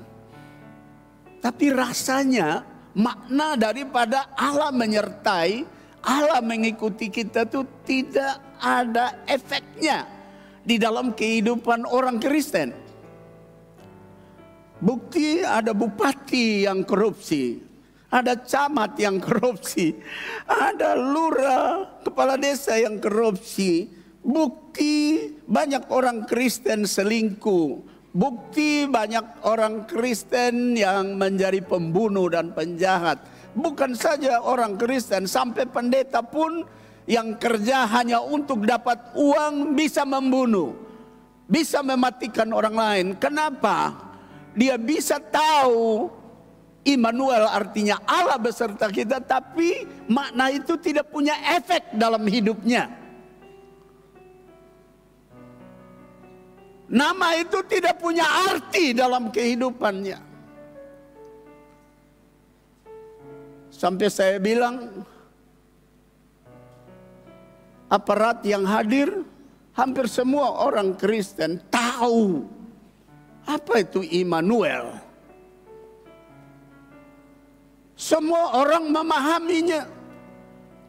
Tapi rasanya makna daripada Allah menyertai, Allah mengikuti kita itu tidak ada efeknya di dalam kehidupan orang Kristen. Bukti ada bupati yang korupsi, ada camat yang korupsi, ada lurah, kepala desa yang korupsi. Bukti banyak orang Kristen selingkuh. Bukti banyak orang Kristen yang menjadi pembunuh dan penjahat. Bukan saja orang Kristen, sampai pendeta pun yang kerja hanya untuk dapat uang bisa membunuh, bisa mematikan orang lain. Kenapa? Dia bisa tahu Immanuel artinya Allah beserta kita, tapi makna itu tidak punya efek dalam hidupnya. Nama itu tidak punya arti dalam kehidupannya. Sampai saya bilang, aparat yang hadir, hampir semua orang Kristen tahu apa itu Immanuel. Semua orang memahaminya.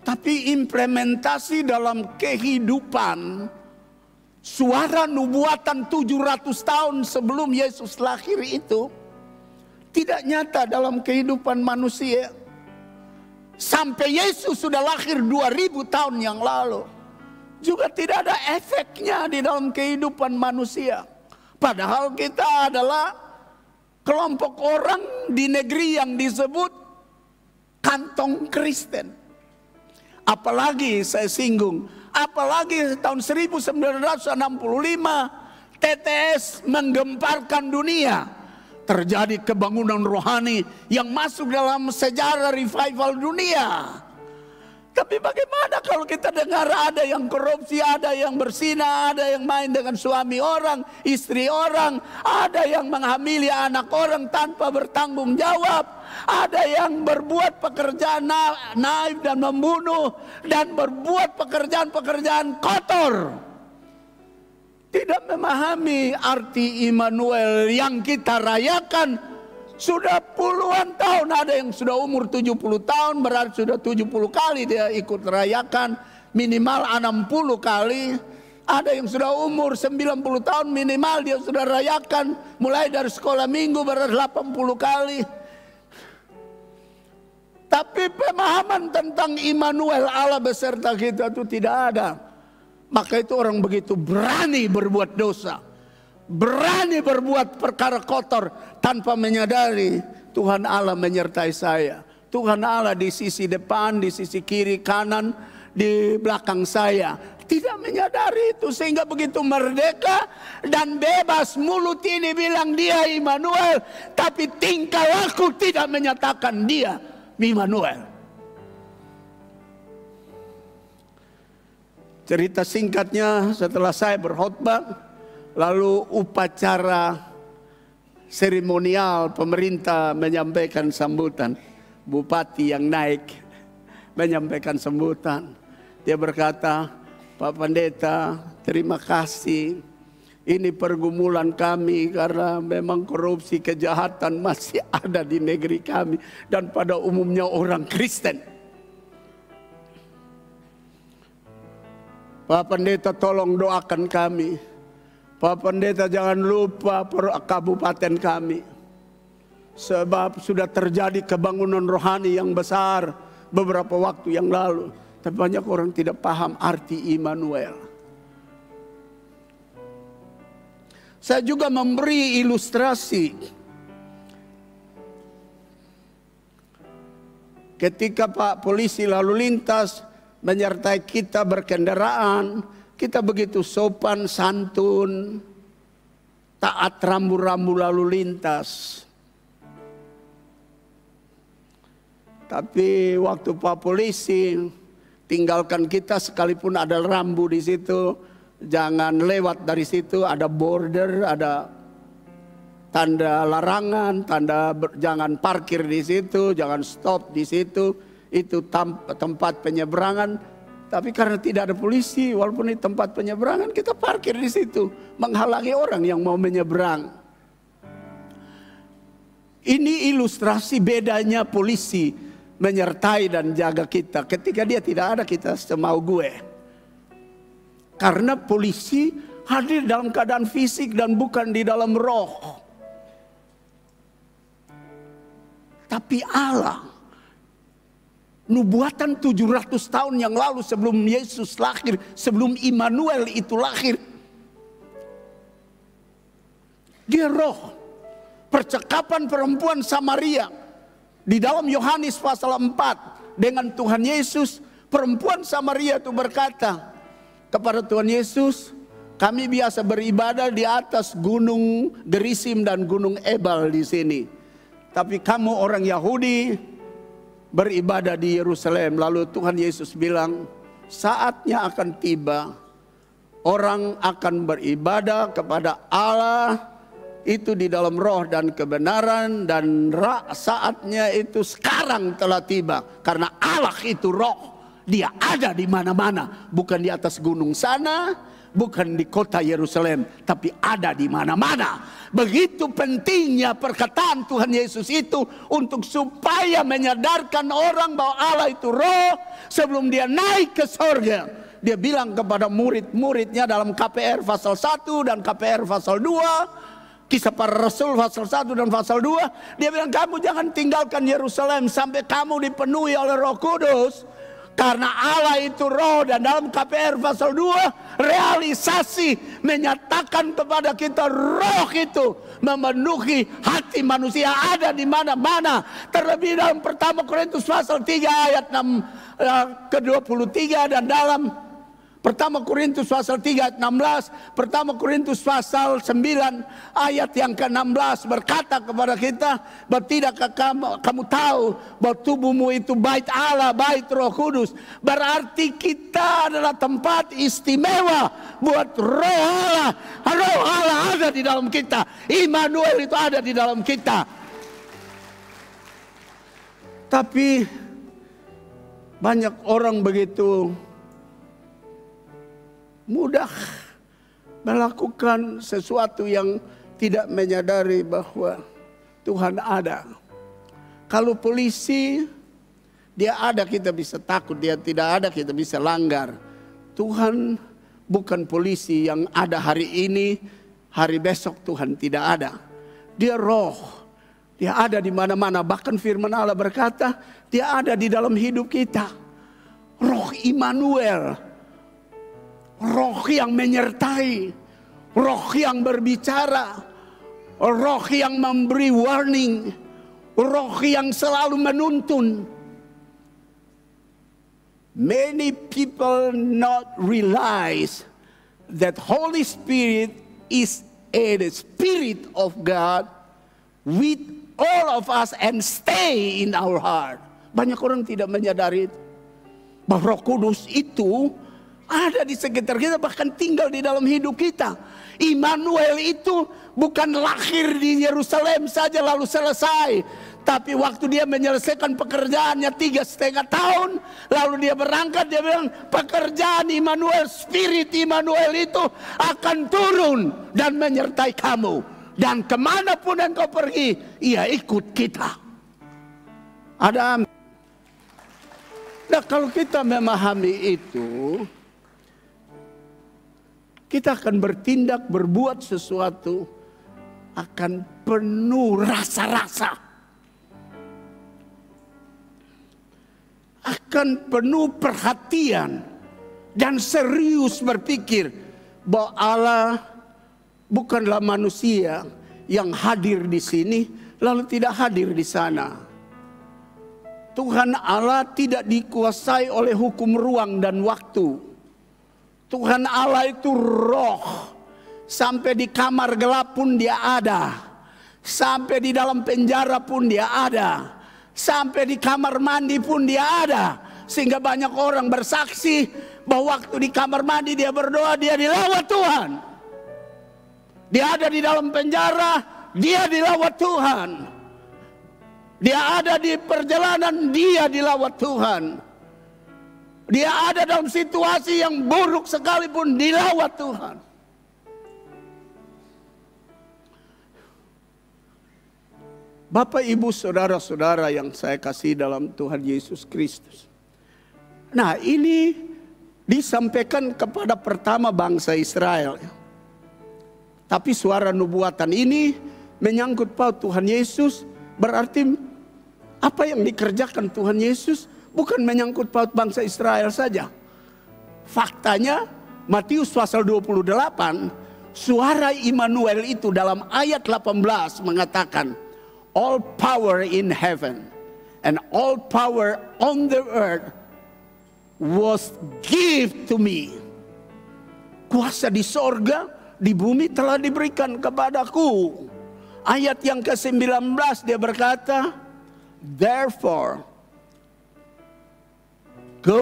Tapi implementasi dalam kehidupan, suara nubuatan 700 tahun sebelum Yesus lahir itu tidak nyata dalam kehidupan manusia. Sampai Yesus sudah lahir 2000 tahun yang lalu, juga tidak ada efeknya di dalam kehidupan manusia. Padahal kita adalah kelompok orang di negeri yang disebut kantong Kristen. Apalagi saya singgung, apalagi tahun 1965 TTS menggemparkan dunia. Terjadi kebangunan rohani yang masuk dalam sejarah revival dunia. Tapi bagaimana kalau kita dengar ada yang korupsi, ada yang berzina, ada yang main dengan suami orang, istri orang, ada yang menghamili anak orang tanpa bertanggung jawab, ada yang berbuat pekerjaan naif dan membunuh, dan berbuat pekerjaan-pekerjaan kotor. Tidak memahami arti Immanuel yang kita rayakan sudah puluhan tahun. Ada yang sudah umur 70 tahun, berarti sudah 70 kali dia ikut rayakan, minimal 60 kali. Ada yang sudah umur 90 tahun, minimal dia sudah rayakan, mulai dari sekolah minggu berarti 80 kali. Tapi pemahaman tentang Immanuel Allah beserta kita itu tidak ada. Maka itu orang begitu berani berbuat dosa, berani berbuat perkara kotor tanpa menyadari Tuhan Allah menyertai saya. Tuhan Allah di sisi depan, di sisi kiri, kanan, di belakang saya. Tidak menyadari itu, sehingga begitu merdeka dan bebas, mulut ini bilang dia Immanuel, tapi tingkah laku tidak menyatakan dia Immanuel. Cerita singkatnya, setelah saya berkhotbah, lalu upacara seremonial pemerintah menyampaikan sambutan. Bupati yang naik menyampaikan sambutan. Dia berkata, Pak Pendeta, terima kasih. Ini pergumulan kami karena memang korupsi, kejahatan masih ada di negeri kami dan pada umumnya orang Kristen. Pak Pendeta tolong doakan kami. Pak Pendeta jangan lupa kabupaten kami. Sebab sudah terjadi kebangunan rohani yang besar beberapa waktu yang lalu. Tapi banyak orang tidak paham arti Immanuel. Saya juga memberi ilustrasi. Ketika Pak Polisi lalu lintas menyertai kita berkendaraan, kita begitu sopan, santun, taat rambu-rambu lalu lintas. Tapi waktu Pak Polisi tinggalkan kita sekalipun ada rambu di situ, jangan lewat dari situ, ada border, ada tanda larangan, tanda jangan parkir di situ, jangan stop di situ. Itu tempat penyeberangan. Tapi karena tidak ada polisi, walaupun di tempat penyeberangan, kita parkir di situ, menghalangi orang yang mau menyeberang. Ini ilustrasi bedanya polisi menyertai dan jaga kita. Ketika dia tidak ada, kita semau gue. Karena polisi hadir dalam keadaan fisik dan bukan di dalam roh. Tapi Allah, nubuatan 700 tahun yang lalu sebelum Yesus lahir, sebelum Immanuel itu lahir, dia roh. Percakapan perempuan Samaria di dalam Yohanes pasal 4 dengan Tuhan Yesus, perempuan Samaria itu berkata kepada Tuhan Yesus, kami biasa beribadah di atas gunung Gerisim dan gunung Ebal di sini, tapi kamu orang Yahudi beribadah di Yerusalem. Lalu Tuhan Yesus bilang, saatnya akan tiba, orang akan beribadah kepada Allah itu di dalam roh dan kebenaran, dan saatnya itu sekarang telah tiba. Karena Allah itu roh, dia ada di mana-mana, bukan di atas gunung sana, bukan di kota Yerusalem, tapi ada di mana-mana. Begitu pentingnya perkataan Tuhan Yesus itu untuk supaya menyadarkan orang bahwa Allah itu roh. Sebelum dia naik ke sorga, dia bilang kepada murid-muridnya dalam KPR pasal 1 dan KPR pasal 2, Kisah Para Rasul pasal 1 dan pasal 2, dia bilang, kamu jangan tinggalkan Yerusalem sampai kamu dipenuhi oleh Roh Kudus. Karena Allah itu roh. Dan dalam KPR pasal 2 realisasi menyatakan kepada kita roh itu memenuhi hati manusia, ada di mana-mana. Terlebih dalam pertama Korintus pasal 3 ayat 6 ke-23, dan dalam pertama Korintus pasal 3 ayat 16, pertama Korintus pasal 9 ayat yang ke-16 berkata kepada kita, bahwa tidakkah kamu tahu bahwa tubuhmu itu bait Allah, bait Roh Kudus. Berarti kita adalah tempat istimewa buat roh Allah. Roh Allah ada di dalam kita. Immanuel itu ada di dalam kita. Tapi banyak orang begitu mudah melakukan sesuatu yang tidak menyadari bahwa Tuhan ada. Kalau polisi, dia ada kita bisa takut, dia tidak ada kita bisa langgar. Tuhan bukan polisi yang ada hari ini, hari besok Tuhan tidak ada. Dia roh, dia ada di mana-mana. Bahkan firman Allah berkata, dia ada di dalam hidup kita. Roh Immanuel, roh yang menyertai, roh yang berbicara, roh yang memberi warning, roh yang selalu menuntun. Many people not realize that Holy Spirit is the Spirit of God with all of us and stay in our heart. Banyak orang tidak menyadari bahwa Roh Kudus itu ada di sekitar kita, bahkan tinggal di dalam hidup kita. Immanuel itu bukan lahir di Yerusalem saja lalu selesai. Tapi waktu dia menyelesaikan pekerjaannya 3,5 tahun, lalu dia berangkat, dia bilang, pekerjaan Immanuel, Spirit Immanuel itu akan turun dan menyertai kamu. Dan kemanapun engkau pergi, ia ikut kita. Ada. Nah, kalau kita memahami itu, kita akan bertindak, berbuat sesuatu akan penuh rasa-rasa, akan penuh perhatian dan serius berpikir bahwa Allah bukanlah manusia yang hadir di sini lalu tidak hadir di sana. Tuhan Allah tidak dikuasai oleh hukum ruang dan waktu. Tuhan Allah itu roh. Sampai di kamar gelap pun dia ada. Sampai di dalam penjara pun dia ada. Sampai di kamar mandi pun dia ada. Sehingga banyak orang bersaksi bahwa waktu di kamar mandi dia berdoa, dia dilawat Tuhan. Dia ada di dalam penjara, dia dilawat Tuhan. Dia ada di perjalanan, dia dilawat Tuhan. Dia ada dalam situasi yang buruk sekalipun, dilawat Tuhan. Bapak, Ibu, saudara-saudara yang saya kasih dalam Tuhan Yesus Kristus. Nah, ini disampaikan kepada pertama bangsa Israel. Tapi suara nubuatan ini menyangkut paut Tuhan Yesus. Berarti apa yang dikerjakan Tuhan Yesus bukan menyangkut paut bangsa Israel saja. Faktanya Matius pasal 28, suara Immanuel itu dalam ayat 18 mengatakan, all power in heaven and all power on the earth was given to me. Kuasa di sorga, di bumi telah diberikan kepadaku. Ayat yang ke-19 dia berkata, therefore go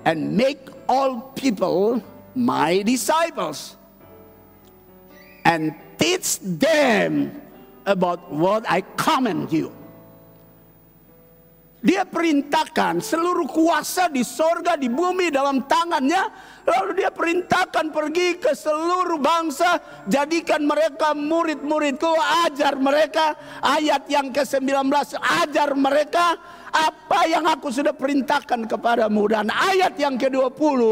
and make all people my disciples and teach them about what I command you. Dia perintahkan seluruh kuasa di sorga, di bumi dalam tangannya. Lalu dia perintahkan pergi ke seluruh bangsa. Jadikan mereka murid-muridku, ajar mereka. Ayat yang ke-19, ajar mereka apa yang aku sudah perintahkan kepadamu. Dan ayat yang ke-20,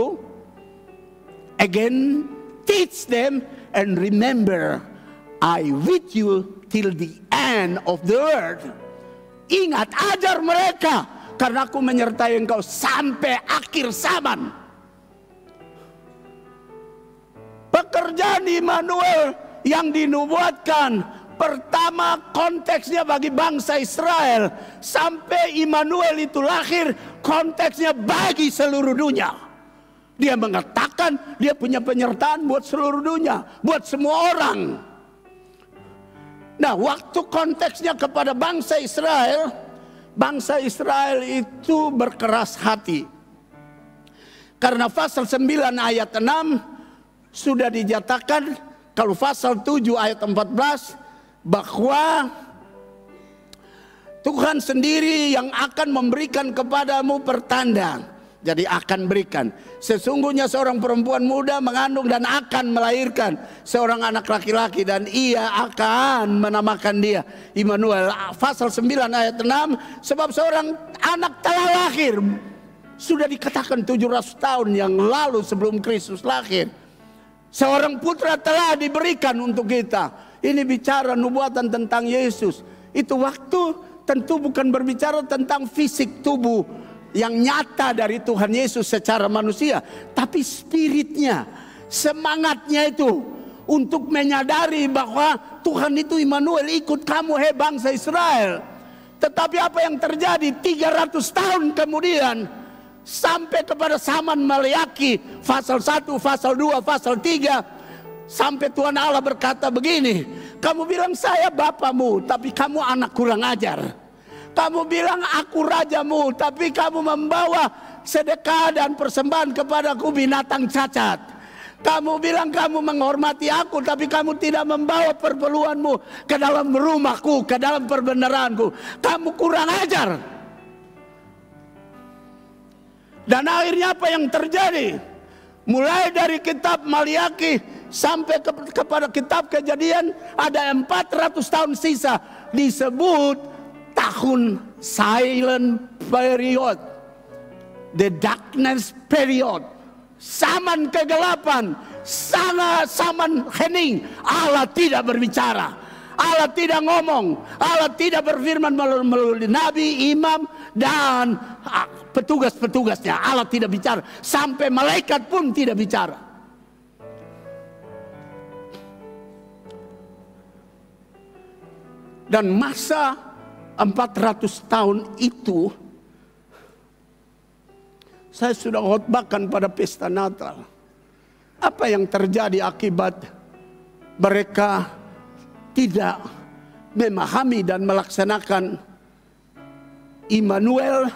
again, teach them and remember, I with you till the end of the earth. Ingat, ajar mereka, karena aku menyertai engkau sampai akhir zaman. Pekerjaan Immanuel yang dinubuatkan, pertama konteksnya bagi bangsa Israel. Sampai Immanuel itu lahir, konteksnya bagi seluruh dunia. Dia mengatakan dia punya penyertaan buat seluruh dunia, buat semua orang. Nah, waktu konteksnya kepada bangsa Israel itu berkeras hati. Karena pasal 9 ayat 6 sudah dinyatakan, kalau pasal 7 ayat 14, bahwa Tuhan sendiri yang akan memberikan kepadamu pertanda. Jadi akan berikan. Sesungguhnya seorang perempuan muda mengandung dan akan melahirkan seorang anak laki-laki, dan ia akan menamakan dia Immanuel. Pasal 9 ayat 6, sebab seorang anak telah lahir. Sudah dikatakan 700 tahun yang lalu sebelum Kristus lahir. Seorang putra telah diberikan untuk kita. Ini bicara nubuatan tentang Yesus. Itu waktu tentu bukan berbicara tentang fisik tubuh yang nyata dari Tuhan Yesus secara manusia, tapi spiritnya, semangatnya itu untuk menyadari bahwa Tuhan itu Immanuel, ikut kamu hai bangsa Israel. Tetapi apa yang terjadi 300 tahun kemudian, sampai kepada zaman Maleaki pasal 1, pasal 2, pasal 3, sampai Tuhan Allah berkata begini, kamu bilang saya bapamu, tapi kamu anak kurang ajar. Kamu bilang aku rajamu, tapi kamu membawa sedekah dan persembahan kepadaku binatang cacat. Kamu bilang kamu menghormati aku, tapi kamu tidak membawa perpuluhanmu ke dalam rumahku, ke dalam perbenaranku. Kamu kurang ajar. Dan akhirnya apa yang terjadi? Mulai dari kitab Maleaki sampai kepada kitab Kejadian, ada 400 tahun sisa disebut tahun silent period, the darkness period, zaman kegelapan, zaman hening. Allah tidak berbicara, Allah tidak ngomong, Allah tidak berfirman melalui nabi, imam, dan petugas-petugasnya. Allah tidak bicara, sampai malaikat pun tidak bicara. Dan masa 400 tahun itu saya sudah khotbahkan pada pesta Natal. Apa yang terjadi akibat mereka tidak memahami dan melaksanakan Immanuel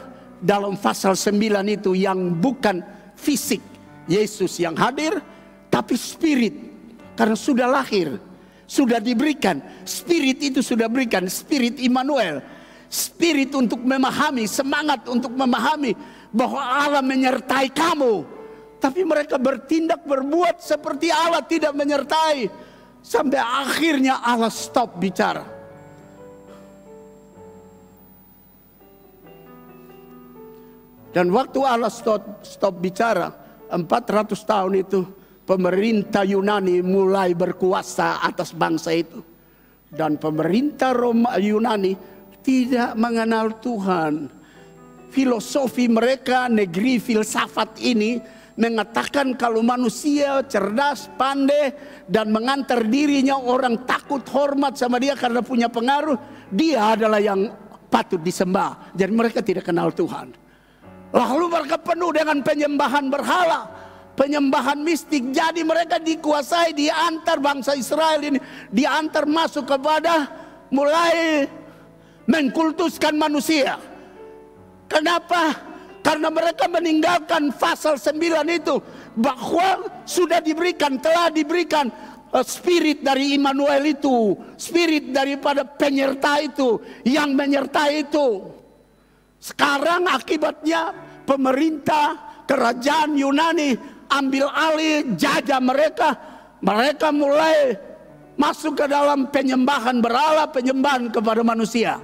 dalam pasal 9 itu yang bukan fisik Yesus yang hadir, tapi spirit. Karena sudah lahir, sudah diberikan. Spirit itu sudah berikan, spirit Immanuel. Spirit untuk memahami, semangat untuk memahami bahwa Allah menyertai kamu. Tapi mereka bertindak, berbuat seperti Allah tidak menyertai. Sampai akhirnya Allah stop bicara. Dan waktu Allah stop bicara, 400 tahun itu pemerintah Yunani mulai berkuasa atas bangsa itu. Dan pemerintah Yunani tidak mengenal Tuhan. Filosofi mereka, negeri filsafat ini mengatakan kalau manusia cerdas, pandai, dan mengantar dirinya orang takut, hormat sama dia karena punya pengaruh, dia adalah yang patut disembah. Jadi mereka tidak kenal Tuhan. Lalu mereka penuh dengan penyembahan berhala, penyembahan mistik. Jadi mereka dikuasai, diantar bangsa Israel ini, diantar masuk kepada mulai mengkultuskan manusia. Kenapa? Karena mereka meninggalkan pasal 9 itu, bahwa sudah diberikan, telah diberikan spirit dari Immanuel itu, spirit daripada penyerta itu, yang menyertai itu. Sekarang akibatnya pemerintah kerajaan Yunani ambil alih, jajah mereka. Mereka mulai masuk ke dalam penyembahan berhala, penyembahan kepada manusia.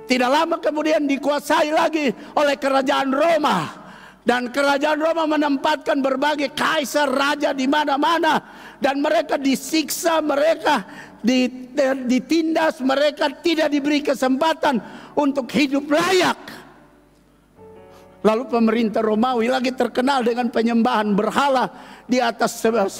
Tidak lama kemudian dikuasai lagi oleh kerajaan Roma. Dan kerajaan Roma menempatkan berbagai kaisar, raja di mana-mana. Dan mereka disiksa, mereka ditindas, mereka tidak diberi kesempatan untuk hidup layak. Lalu pemerintah Romawi lagi terkenal dengan penyembahan berhala di atas 9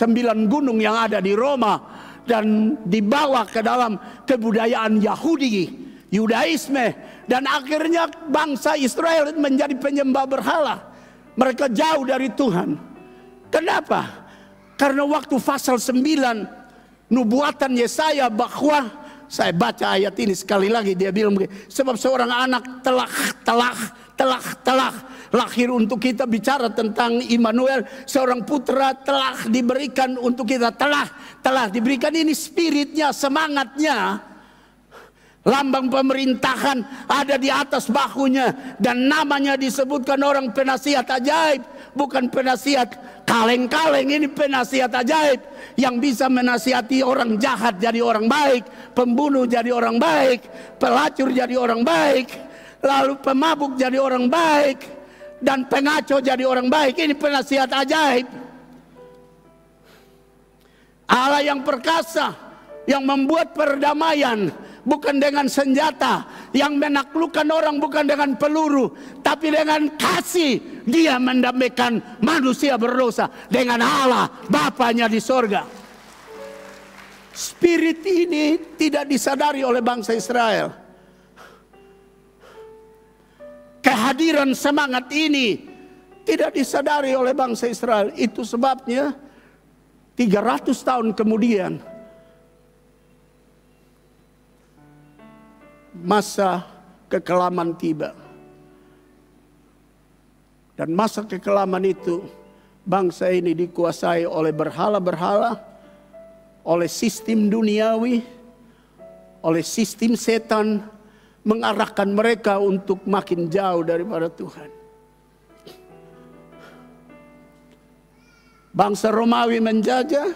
gunung yang ada di Roma. Dan dibawa ke dalam kebudayaan Yahudi, Yudaisme. Dan akhirnya bangsa Israel menjadi penyembah berhala. Mereka jauh dari Tuhan. Kenapa? Karena waktu pasal 9 nubuatan Yesaya bahwa, saya baca ayat ini sekali lagi, dia bilang begini, sebab seorang anak telah lahir untuk kita, bicara tentang Immanuel. Seorang putra telah diberikan untuk kita, telah diberikan. Ini spiritnya, semangatnya. Lambang pemerintahan ada di atas bahunya. Dan namanya disebutkan orang penasihat ajaib. Bukan penasihat kaleng-kaleng, ini penasihat ajaib. Yang bisa menasihati orang jahat jadi orang baik, pembunuh jadi orang baik, pelacur jadi orang baik, lalu pemabuk jadi orang baik, dan pengacau jadi orang baik. Ini penasihat ajaib. Allah yang perkasa, yang membuat perdamaian bukan dengan senjata, yang menaklukkan orang bukan dengan peluru, tapi dengan kasih. Dia mendamaikan manusia berdosa dengan Allah Bapanya di sorga. Spirit ini tidak disadari oleh bangsa Israel. Kehadiran semangat ini tidak disadari oleh bangsa Israel. Itu sebabnya 300 tahun kemudian masa kekelaman tiba. Dan masa kekelaman itu bangsa ini dikuasai oleh berhala-berhala, oleh sistem duniawi, oleh sistem setan, mengarahkan mereka untuk makin jauh daripada Tuhan. Bangsa Romawi menjajah,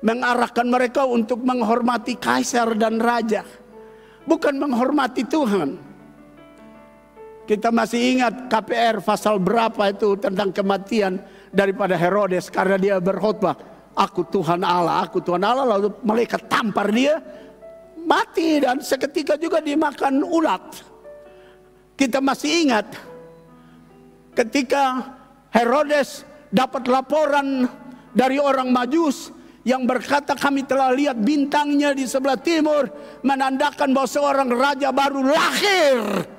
mengarahkan mereka untuk menghormati kaisar dan raja, bukan menghormati Tuhan. Kita masih ingat KPR pasal berapa itu tentang kematian daripada Herodes karena dia berkhotbah, aku Tuhan Allah, aku Tuhan Allah. Lalu malaikat tampar dia, mati, dan seketika juga dimakan ulat. Kita masih ingat ketika Herodes dapat laporan dari orang Majus yang berkata, kami telah lihat bintangnya di sebelah timur, menandakan bahwa seorang raja baru lahir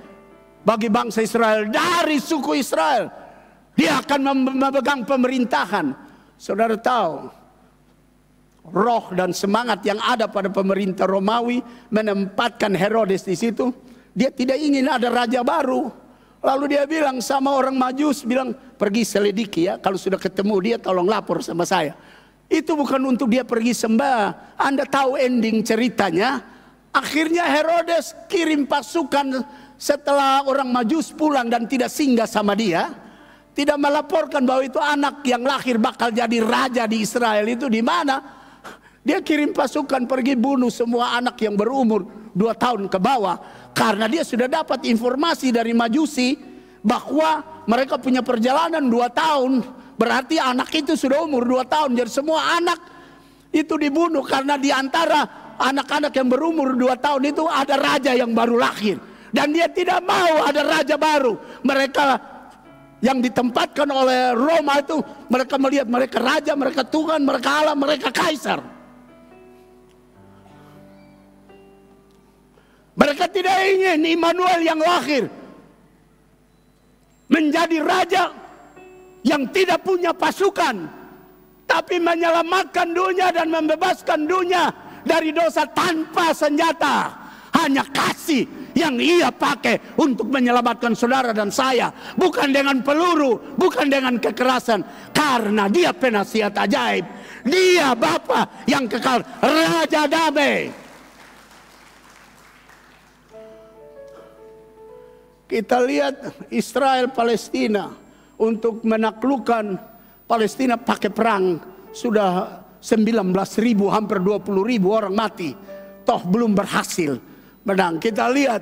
bagi bangsa Israel, dari suku Israel. Dia akan memegang pemerintahan. Saudara tahu, roh dan semangat yang ada pada pemerintah Romawi menempatkan Herodes di situ. Dia tidak ingin ada raja baru. Lalu dia bilang sama orang Majus, bilang pergi selidiki ya. Kalau sudah ketemu dia tolong lapor sama saya. Itu bukan untuk dia pergi sembah. Anda tahu ending ceritanya. Akhirnya Herodes kirim pasukan setelah orang Majus pulang dan tidak singgah sama dia. Tidak melaporkan bahwa itu anak yang lahir bakal jadi raja di Israel itu di mana. Dia kirim pasukan pergi bunuh semua anak yang berumur 2 tahun ke bawah. Karena dia sudah dapat informasi dari Majusi bahwa mereka punya perjalanan 2 tahun. Berarti anak itu sudah umur 2 tahun. Jadi semua anak itu dibunuh karena di antara anak-anak yang berumur 2 tahun itu ada raja yang baru lahir. Dan dia tidak mau ada raja baru. Mereka yang ditempatkan oleh Roma itu, mereka melihat mereka raja, mereka Tuhan, mereka Allah, mereka kaisar. Mereka tidak ingin Immanuel yang lahir menjadi raja yang tidak punya pasukan, tapi menyelamatkan dunia dan membebaskan dunia dari dosa tanpa senjata. Hanya kasih yang ia pakai untuk menyelamatkan saudara dan saya. Bukan dengan peluru, bukan dengan kekerasan. Karena dia penasihat ajaib. Dia Bapa yang kekal, Raja Damai. Kita lihat Israel Palestina untuk menaklukkan Palestina pakai perang sudah 19.000, hampir 20.000 orang mati. Toh belum berhasil menang. Kita lihat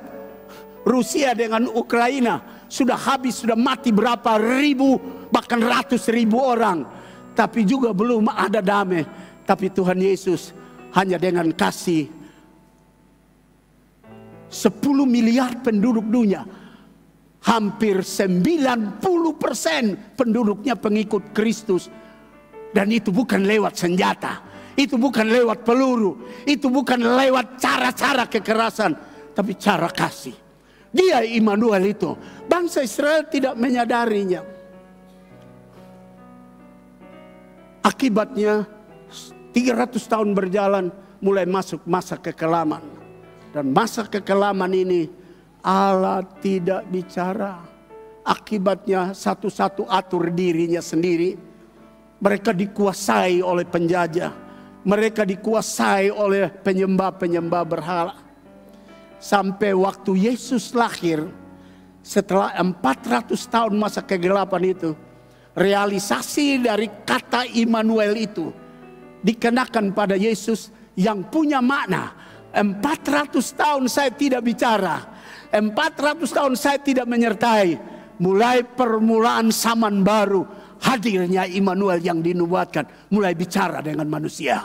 Rusia dengan Ukraina sudah habis, sudah mati berapa ribu, bahkan ratus ribu orang. Tapi juga belum ada damai. Tapi Tuhan Yesus hanya dengan kasih 10 miliar penduduk dunia, hampir 90% penduduknya pengikut Kristus. Dan itu bukan lewat senjata, itu bukan lewat peluru, itu bukan lewat cara-cara kekerasan, tapi cara kasih. Dia Immanuel itu. Bangsa Israel tidak menyadarinya. Akibatnya 300 tahun berjalan, mulai masuk masa kekelaman. Dan masa kekelaman ini Allah tidak bicara. Akibatnya satu-satu atur dirinya sendiri. Mereka dikuasai oleh penjajah. Mereka dikuasai oleh penyembah-penyembah berhala. Sampai waktu Yesus lahir, setelah 400 tahun masa kegelapan itu, realisasi dari kata Immanuel itu dikenakan pada Yesus yang punya makna. 400 tahun saya tidak bicara, 400 tahun saya tidak menyertai. Mulai permulaan zaman baru, hadirnya Immanuel yang dinubuatkan. Mulai bicara dengan manusia,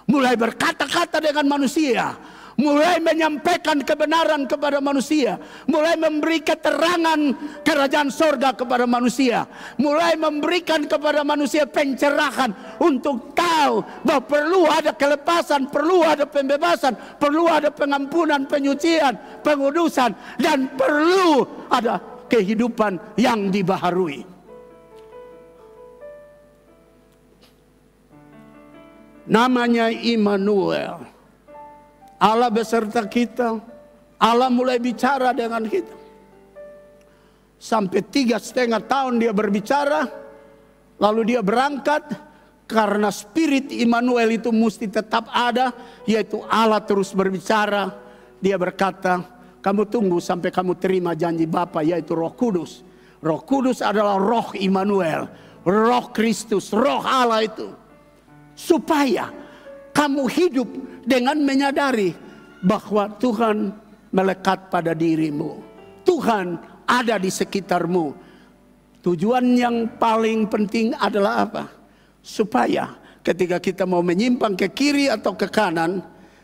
mulai berkata-kata dengan manusia, mulai menyampaikan kebenaran kepada manusia, mulai memberi keterangan kerajaan sorga kepada manusia, mulai memberikan kepada manusia pencerahan untuk tahu bahwa perlu ada kelepasan, perlu ada pembebasan, perlu ada pengampunan, penyucian, pengudusan, dan perlu ada kehidupan yang dibaharui. Namanya Immanuel. Allah beserta kita. Allah mulai bicara dengan kita. Sampai 3,5 tahun dia berbicara. Lalu dia berangkat. Karena spirit Immanuel itu mesti tetap ada. Yaitu Allah terus berbicara. Dia berkata, kamu tunggu sampai kamu terima janji Bapa, yaitu Roh Kudus. Roh Kudus adalah roh Immanuel. Roh Kristus, roh Allah itu. Supaya kamu hidup dengan menyadari bahwa Tuhan melekat pada dirimu. Tuhan ada di sekitarmu. Tujuan yang paling penting adalah apa? Supaya ketika kita mau menyimpang ke kiri atau ke kanan,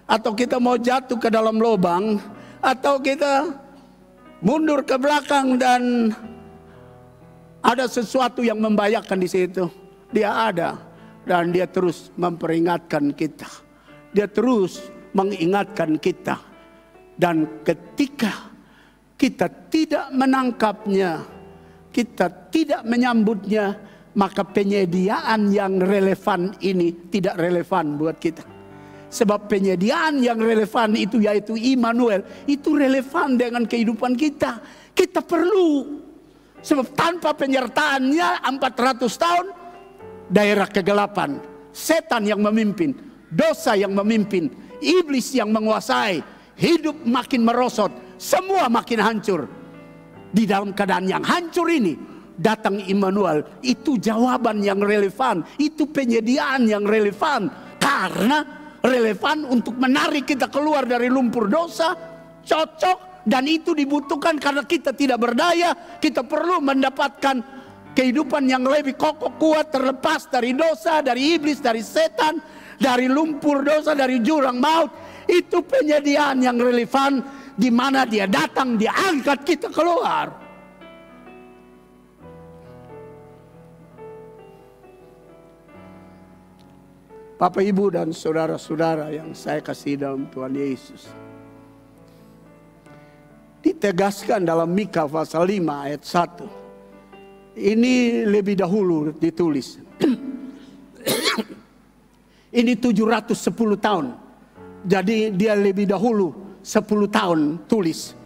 atau kita mau jatuh ke dalam lubang, atau kita mundur ke belakang dan ada sesuatu yang membahayakan di situ, dia ada. Dan dia terus memperingatkan kita. Dia terus mengingatkan kita. Dan ketika kita tidak menangkapnya, kita tidak menyambutnya, maka penyediaan yang relevan ini tidak relevan buat kita. Sebab penyediaan yang relevan itu yaitu Immanuel, itu relevan dengan kehidupan kita. Kita perlu Sebab tanpa penyertaannya 400 tahun, daerah kegelapan, setan yang memimpin, dosa yang memimpin, iblis yang menguasai, hidup makin merosot, semua makin hancur. Di dalam keadaan yang hancur ini, datang Immanuel. Itu jawaban yang relevan, itu penyediaan yang relevan. Karena relevan untuk menarik kita keluar dari lumpur dosa, cocok. Dan itu dibutuhkan karena kita tidak berdaya. Kita perlu mendapatkan kehidupan yang lebih kokoh kuat, terlepas dari dosa, dari iblis, dari setan, dari lumpur dosa, dari jurang maut. Itu penyediaan yang relevan, di mana dia datang, dia angkat kita keluar. Bapak, Ibu, dan saudara-saudara yang saya kasih dalam Tuhan Yesus, ditegaskan dalam Mika pasal 5 ayat 1. Ini lebih dahulu ditulis. Ini 710 tahun. Jadi dia lebih dahulu 10 tahun tulis.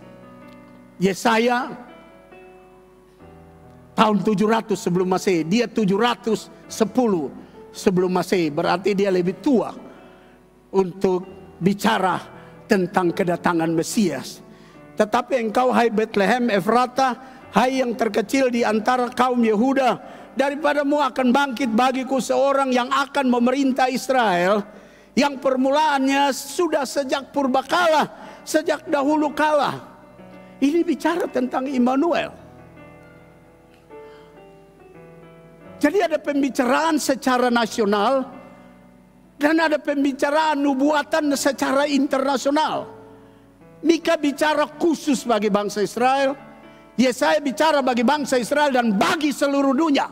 Yesaya tahun 700 sebelum Masehi. Dia 710 sebelum Masehi. Berarti dia lebih tua untuk bicara tentang kedatangan Mesias. Tetapi engkau, hai Bethlehem Efrata, hai yang terkecil di antara kaum Yehuda, daripadamu akan bangkit bagiku seorang yang akan memerintah Israel, yang permulaannya sudah sejak purbakala, sejak dahulu kala. Ini bicara tentang Immanuel. Jadi ada pembicaraan secara nasional dan ada pembicaraan nubuatan secara internasional. Mika bicara khusus bagi bangsa Israel. Yesaya bicara bagi bangsa Israel dan bagi seluruh dunia.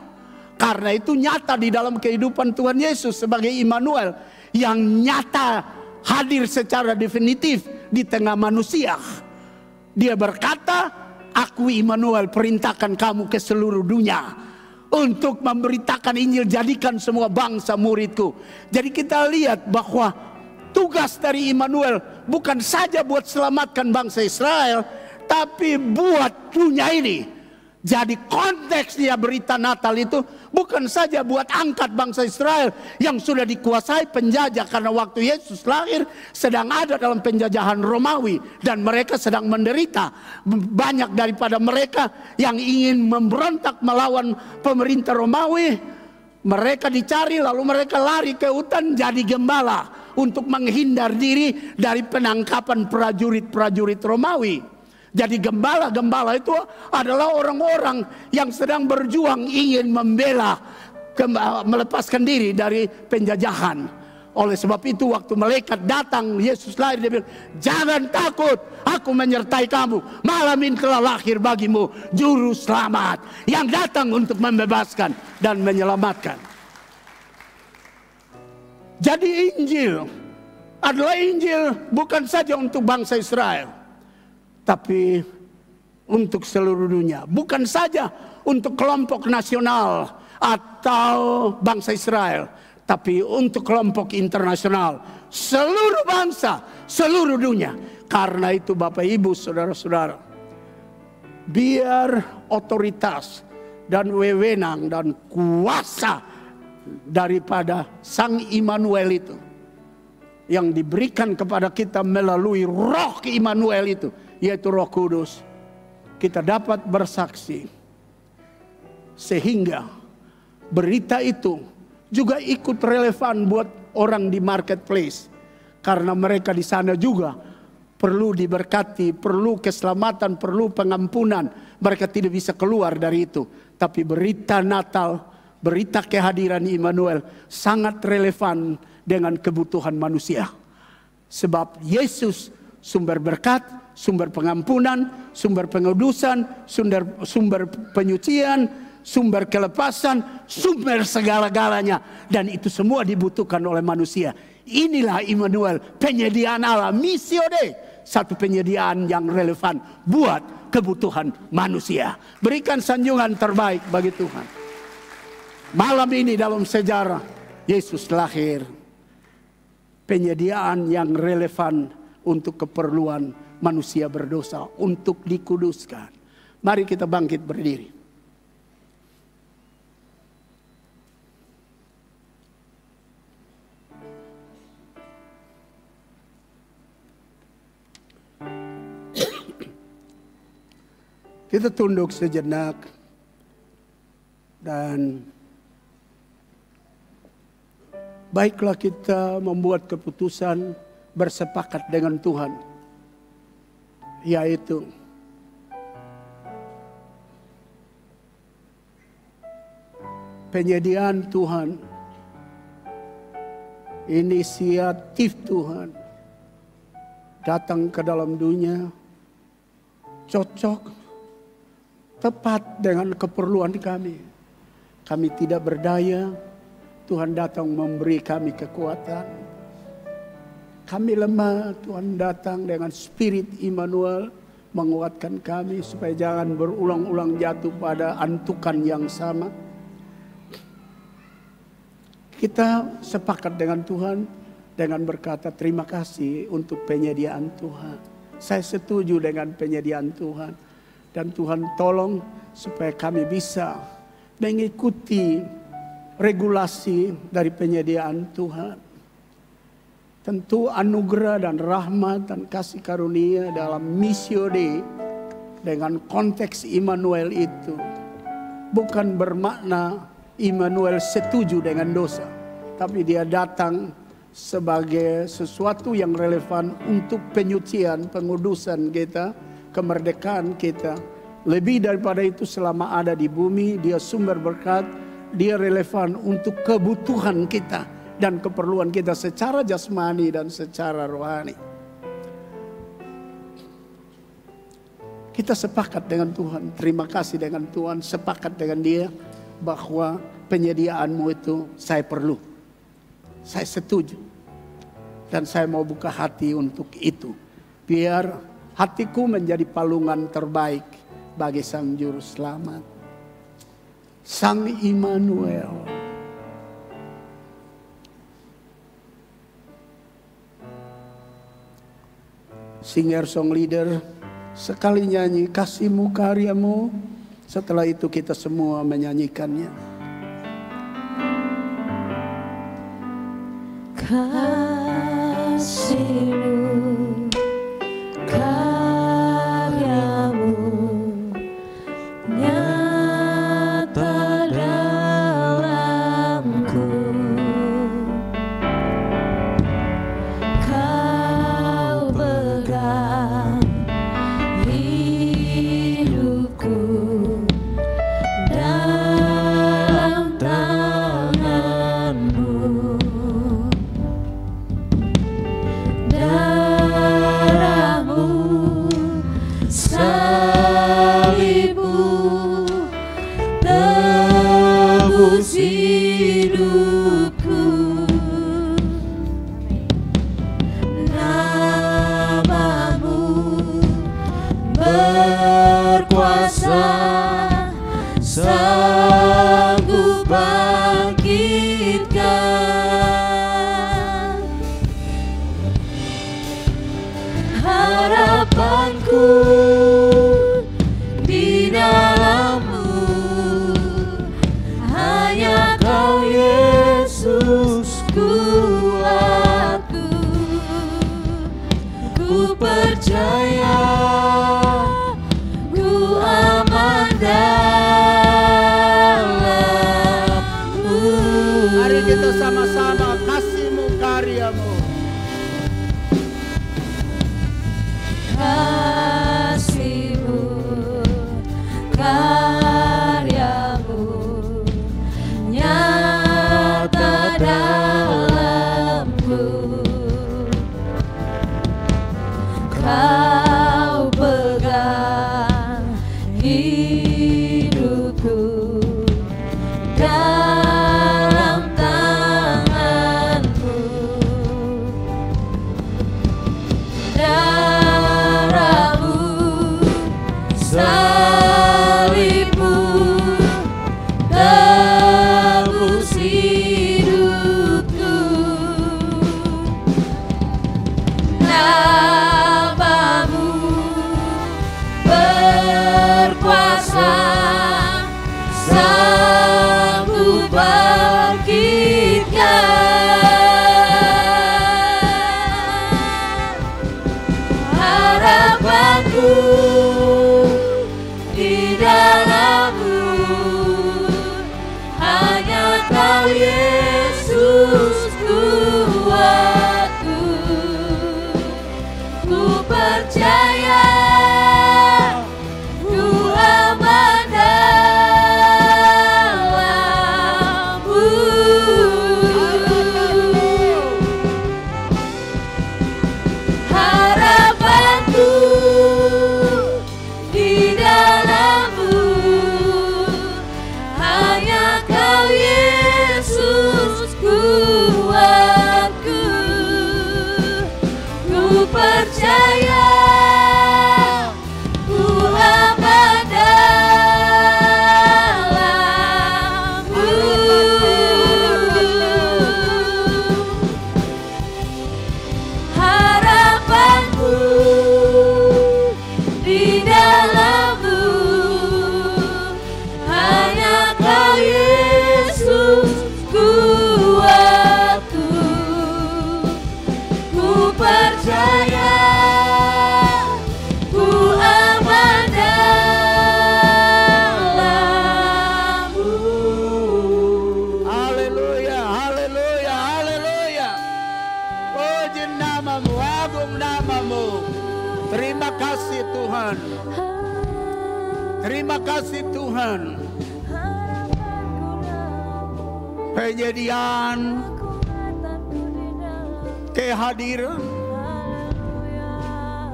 Karena itu nyata di dalam kehidupan Tuhan Yesus sebagai Immanuel yang nyata hadir secara definitif di tengah manusia. Dia berkata, aku Immanuel perintahkan kamu ke seluruh dunia untuk memberitakan Injil, jadikan semua bangsa muridku. Jadi kita lihat bahwa tugas dari Immanuel bukan saja buat selamatkan bangsa Israel, tapi buat dunia ini. Jadi konteksnya berita Natal itu bukan saja buat angkat bangsa Israel yang sudah dikuasai penjajah, karena waktu Yesus lahir sedang ada dalam penjajahan Romawi dan mereka sedang menderita. Banyak daripada mereka yang ingin memberontak melawan pemerintah Romawi, mereka dicari lalu mereka lari ke hutan jadi gembala untuk menghindar diri dari penangkapan prajurit-prajurit Romawi. Jadi gembala-gembala itu adalah orang-orang yang sedang berjuang ingin membela, melepaskan diri dari penjajahan. Oleh sebab itu waktu malaikat datang, Yesus lahir, dia bilang, jangan takut, aku menyertai kamu. Malam ini telah lahir bagimu juru selamat yang datang untuk membebaskan dan menyelamatkan. Jadi Injil adalah Injil bukan saja untuk bangsa Israel, tapi untuk seluruh dunia. Bukan saja untuk kelompok nasional atau bangsa Israel, tapi untuk kelompok internasional, seluruh bangsa, seluruh dunia. Karena itu Bapak Ibu saudara-saudara, biar otoritas dan wewenang dan kuasa daripada Sang Immanuel itu yang diberikan kepada kita melalui roh Immanuel itu, yaitu Roh Kudus, kita dapat bersaksi sehingga berita itu juga ikut relevan buat orang di marketplace, karena mereka di sana juga perlu diberkati, perlu keselamatan, perlu pengampunan. Mereka tidak bisa keluar dari itu, tapi berita Natal, berita kehadiran Immanuel sangat relevan dengan kebutuhan manusia. Sebab Yesus sumber berkat, sumber pengampunan, sumber pengudusan, sumber penyucian, sumber kelepasan, sumber segala-galanya. Dan itu semua dibutuhkan oleh manusia. Inilah Immanuel, penyediaan Allah, missio Dei, satu penyediaan yang relevan buat kebutuhan manusia. Berikan sanjungan terbaik bagi Tuhan. Malam ini dalam sejarah Yesus lahir, penyediaan yang relevan untuk keperluan manusia berdosa, untuk dikuduskan. Mari kita bangkit berdiri. Kita tunduk sejenak dan baiklah kita membuat keputusan bersepakat dengan Tuhan, yaitu penyediaan Tuhan, inisiatif Tuhan datang ke dalam dunia cocok, tepat dengan keperluan kami. Kami tidak berdaya, Tuhan datang memberi kami kekuatan. Kami lemah, Tuhan datang dengan Spirit Immanuel menguatkan kami supaya jangan berulang-ulang jatuh pada antukan yang sama. Kita sepakat dengan Tuhan dengan berkata terima kasih untuk penyediaan Tuhan. Saya setuju dengan penyediaan Tuhan. Dan Tuhan tolong supaya kami bisa mengikuti regulasi dari penyediaan Tuhan. Tentu anugerah dan rahmat dan kasih karunia dalam Missio Dei dengan konteks Immanuel itu bukan bermakna Immanuel setuju dengan dosa, tapi dia datang sebagai sesuatu yang relevan untuk penyucian, pengudusan kita, kemerdekaan kita. Lebih daripada itu, selama ada di bumi dia sumber berkat, dia relevan untuk kebutuhan kita dan keperluan kita secara jasmani dan secara rohani. Kita sepakat dengan Tuhan, terima kasih dengan Tuhan, sepakat dengan dia bahwa penyediaanmu itu saya perlu, saya setuju, dan saya mau buka hati untuk itu, biar hatiku menjadi palungan terbaik bagi Sang Juru Selamat, Sang Immanuel. Singer song leader sekali nyanyi kasih-Mu karya-Mu, setelah itu kita semua menyanyikannya. Kasih-Mu, karya-Mu nyata dalamku. Kau pegang hidupku dalam tangan-Mu. Darah-Mu, salib-Mu tebus hidupku. Nama-Mu berkuasa, sanggup bangkitkan. Harapanku di dalam-Mu, hanya Kau Yesus kuatku. Ku percaya, ku aman dalam-Mu. Mari kita sama-sama kasih-Mu karya-Mu. Kasih-Mu, karya-Mu nyata dalamku. Kau pegang hidupku dalam tangan-Mu. Darah-Mu, salib-Mu tebus hidupku. Nama-Mu berkuasa, sanggup bangkitkan. Harapanku di percaya, ku aman dalam-Mu. Harapanku di dalam-Mu, hanya Kau Yesus kuatku. Ku percaya, ku aman dalam-Mu. Haleluya, haleluya, haleluya. Puji nama-Mu, agung nama-Mu. Terima kasih Tuhan. Terima kasih Tuhan. Penyediaan kehadiran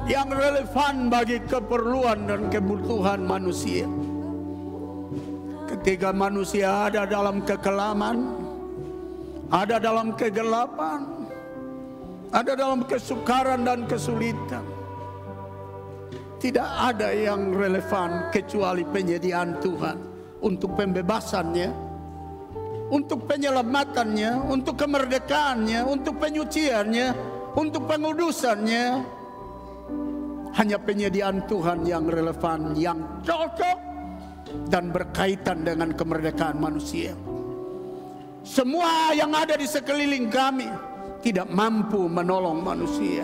yang relevan bagi keperluan dan kebutuhan manusia. Ketika manusia ada dalam kekelaman, ada dalam kegelapan, ada dalam kesukaran dan kesulitan, tidak ada yang relevan kecuali penyediaan Tuhan untuk pembebasannya, untuk penyelamatannya, untuk kemerdekaannya, untuk penyuciannya, untuk pengudusannya. Hanya penyediaan Tuhan yang relevan, yang cocok dan berkaitan dengan kemerdekaan manusia. Semua yang ada di sekeliling kami tidak mampu menolong manusia.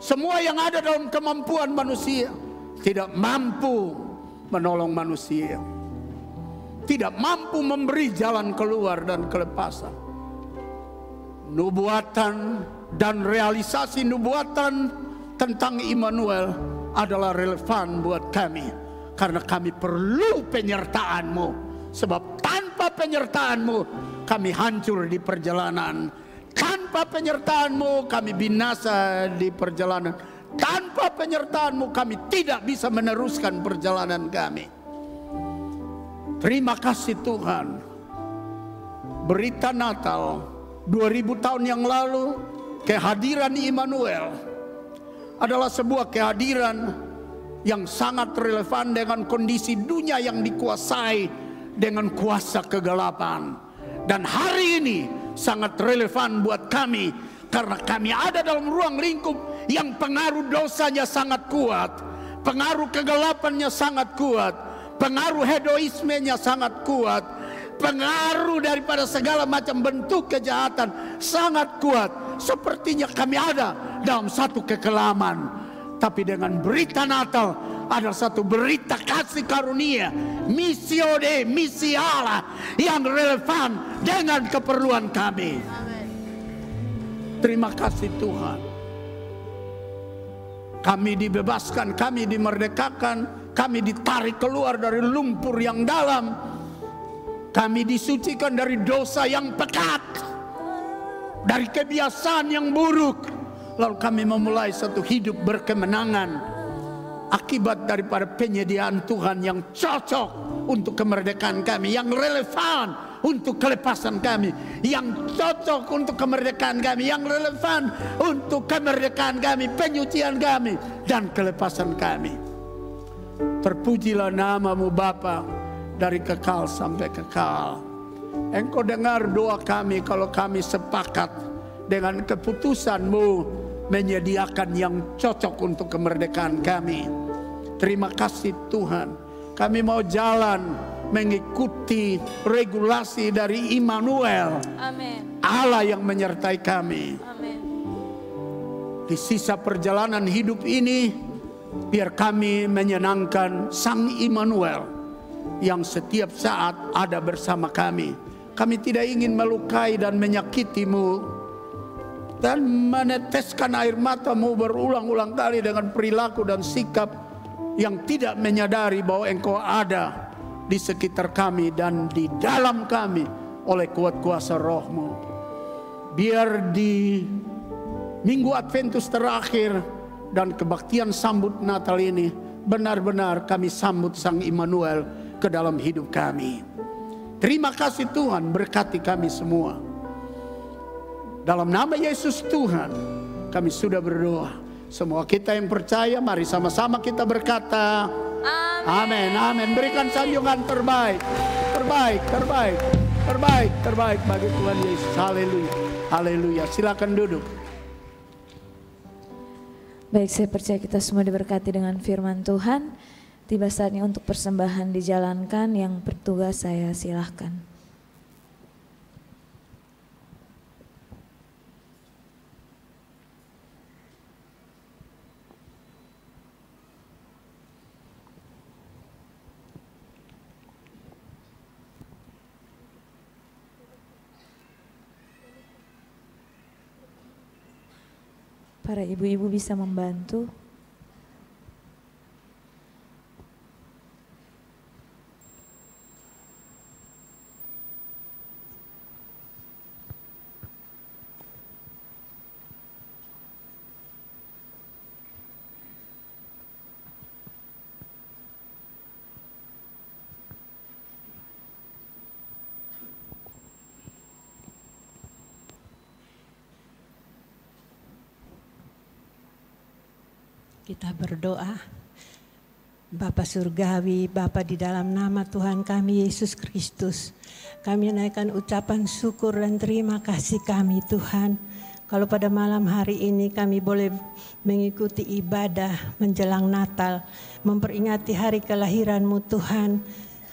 Semua yang ada dalam kemampuan manusia tidak mampu menolong manusia, tidak mampu memberi jalan keluar dan kelepasan. Nubuatan dan realisasi nubuatan tentang Immanuel adalah relevan buat kami, karena kami perlu penyertaan-Mu. Sebab tanpa penyertaan-Mu kami hancur di perjalanan. Tanpa penyertaan-Mu kami binasa di perjalanan. Tanpa penyertaan-Mu kami tidak bisa meneruskan perjalanan kami. Terima kasih Tuhan. Berita Natal 2000 tahun yang lalu, kehadiran Immanuel adalah sebuah kehadiran yang sangat relevan dengan kondisi dunia yang dikuasai dengan kuasa kegelapan. Dan hari ini sangat relevan buat kami, karena kami ada dalam ruang lingkup yang pengaruh dosanya sangat kuat, pengaruh kegelapannya sangat kuat, pengaruh hedoismenya sangat kuat, pengaruh daripada segala macam bentuk kejahatan sangat kuat. Sepertinya kami ada dalam satu kekelaman. Tapi dengan berita Natal ada satu berita kasih karunia, missio Dei, misi Allah yang relevan dengan keperluan kami. Terima kasih Tuhan. Kami dibebaskan, kami dimerdekakan, kami ditarik keluar dari lumpur yang dalam. Kami disucikan dari dosa yang pekat, dari kebiasaan yang buruk. Lalu kami memulai satu hidup berkemenangan akibat daripada penyediaan Tuhan yang cocok untuk kemerdekaan kami, yang relevan untuk kelepasan kami, yang cocok untuk kemerdekaan kami, yang relevan untuk kemerdekaan kami, penyucian kami, dan kelepasan kami. Terpujilah nama-Mu Bapa dari kekal sampai kekal. Engkau dengar doa kami kalau kami sepakat dengan keputusan-Mu menyediakan yang cocok untuk kemerdekaan kami. Terima kasih Tuhan. Kami mau jalan mengikuti regulasi dari Immanuel. Amin. Allah yang menyertai kami. Amin. Di sisa perjalanan hidup ini, biar kami menyenangkan Sang Immanuel yang setiap saat ada bersama kami. Kami tidak ingin melukai dan menyakiti-Mu dan meneteskan air mata-Mu berulang-ulang kali dengan perilaku dan sikap yang tidak menyadari bahwa Engkau ada di sekitar kami dan di dalam kami oleh kuat kuasa Roh-Mu. Biar di Minggu Adventus terakhir dan kebaktian sambut Natal ini, benar-benar kami sambut Sang Immanuel ke dalam hidup kami. Terima kasih Tuhan, berkati kami semua. Dalam nama Yesus Tuhan, kami sudah berdoa. Semua kita yang percaya, mari sama-sama kita berkata, amin, amin. Berikan sanjungan terbaik, terbaik, terbaik, terbaik, terbaik bagi Tuhan Yesus. Haleluya, haleluya. Silakan duduk. Baik, saya percaya kita semua diberkati dengan firman Tuhan. Tiba saatnya untuk persembahan dijalankan. Yang bertugas saya silahkan. Para ibu-ibu bisa membantu. Kita berdoa. Bapa Surgawi, Bapa di dalam nama Tuhan kami Yesus Kristus, kami naikkan ucapan syukur dan terima kasih kami Tuhan. Kalau pada malam hari ini kami boleh mengikuti ibadah menjelang Natal, memperingati hari kelahiran-Mu Tuhan,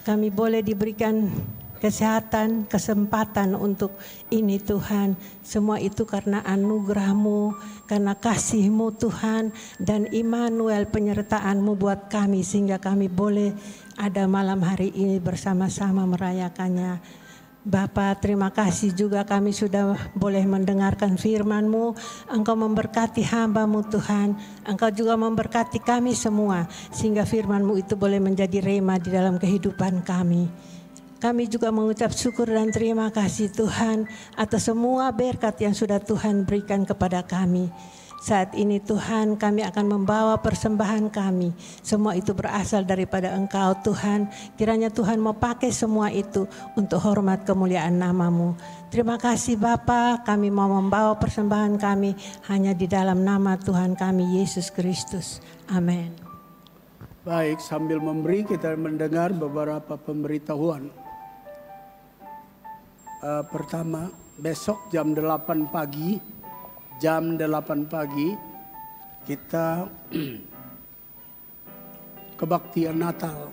kami boleh diberikan kesehatan, kesempatan untuk ini Tuhan. Semua itu karena anugerah-Mu, karena kasih-Mu Tuhan, dan Immanuel penyertaan-Mu buat kami, sehingga kami boleh ada malam hari ini bersama-sama merayakannya. Bapa, terima kasih juga kami sudah boleh mendengarkan firman-Mu. Engkau memberkati hamba-Mu Tuhan, Engkau juga memberkati kami semua, sehingga firman-Mu itu boleh menjadi rema di dalam kehidupan kami. Kami juga mengucap syukur dan terima kasih Tuhan atas semua berkat yang sudah Tuhan berikan kepada kami. Saat ini Tuhan, kami akan membawa persembahan kami. Semua itu berasal daripada Engkau Tuhan. Kiranya Tuhan mau pakai semua itu untuk hormat kemuliaan nama-Mu. Terima kasih Bapa, kami mau membawa persembahan kami hanya di dalam nama Tuhan kami Yesus Kristus. Amin. Baik, sambil memberi kita mendengar beberapa pemberitahuan. Pertama, besok jam 8 pagi kita kebaktian Natal.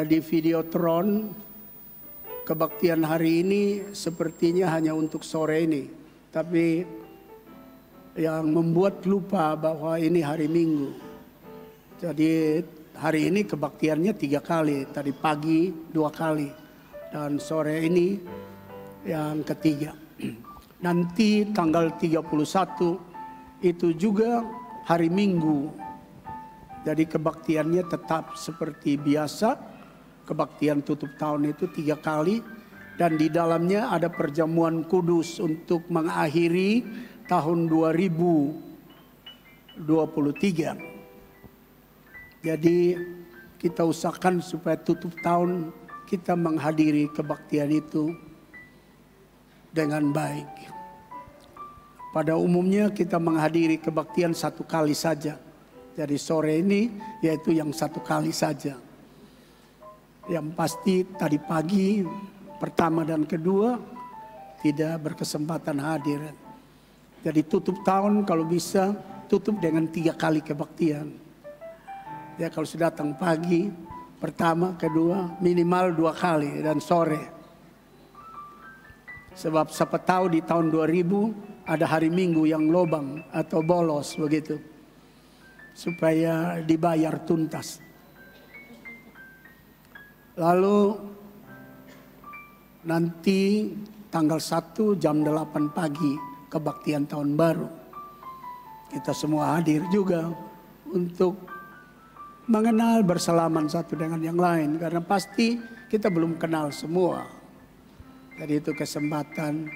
Di Videotron, kebaktian hari ini sepertinya hanya untuk sore ini, tapi yang membuat lupa bahwa ini hari Minggu. Jadi hari ini kebaktiannya 3 kali, tadi pagi 2 kali, dan sore ini yang ketiga. Nanti tanggal 31 itu juga hari Minggu. Jadi kebaktiannya tetap seperti biasa. Kebaktian tutup tahun itu 3 kali, dan di dalamnya ada perjamuan kudus untuk mengakhiri tahun 2023. Jadi kita usahakan supaya tutup tahun kita menghadiri kebaktian itu dengan baik. Pada umumnya kita menghadiri kebaktian 1 kali saja. Jadi sore ini yaitu yang 1 kali saja. Yang pasti tadi pagi pertama dan kedua tidak berkesempatan hadir. Jadi tutup tahun kalau bisa tutup dengan 3 kali kebaktian. Ya, kalau sudah datang pagi, pertama, kedua, minimal 2 kali, dan sore. Sebab siapa tahu di tahun 2000 ada hari Minggu yang lobang atau bolos begitu. Supaya dibayar tuntas. Lalu nanti tanggal 1 jam 8 pagi kebaktian tahun baru. Kita semua hadir juga untuk mengenal bersalaman satu dengan yang lain, karena pasti kita belum kenal semua. Jadi itu kesempatan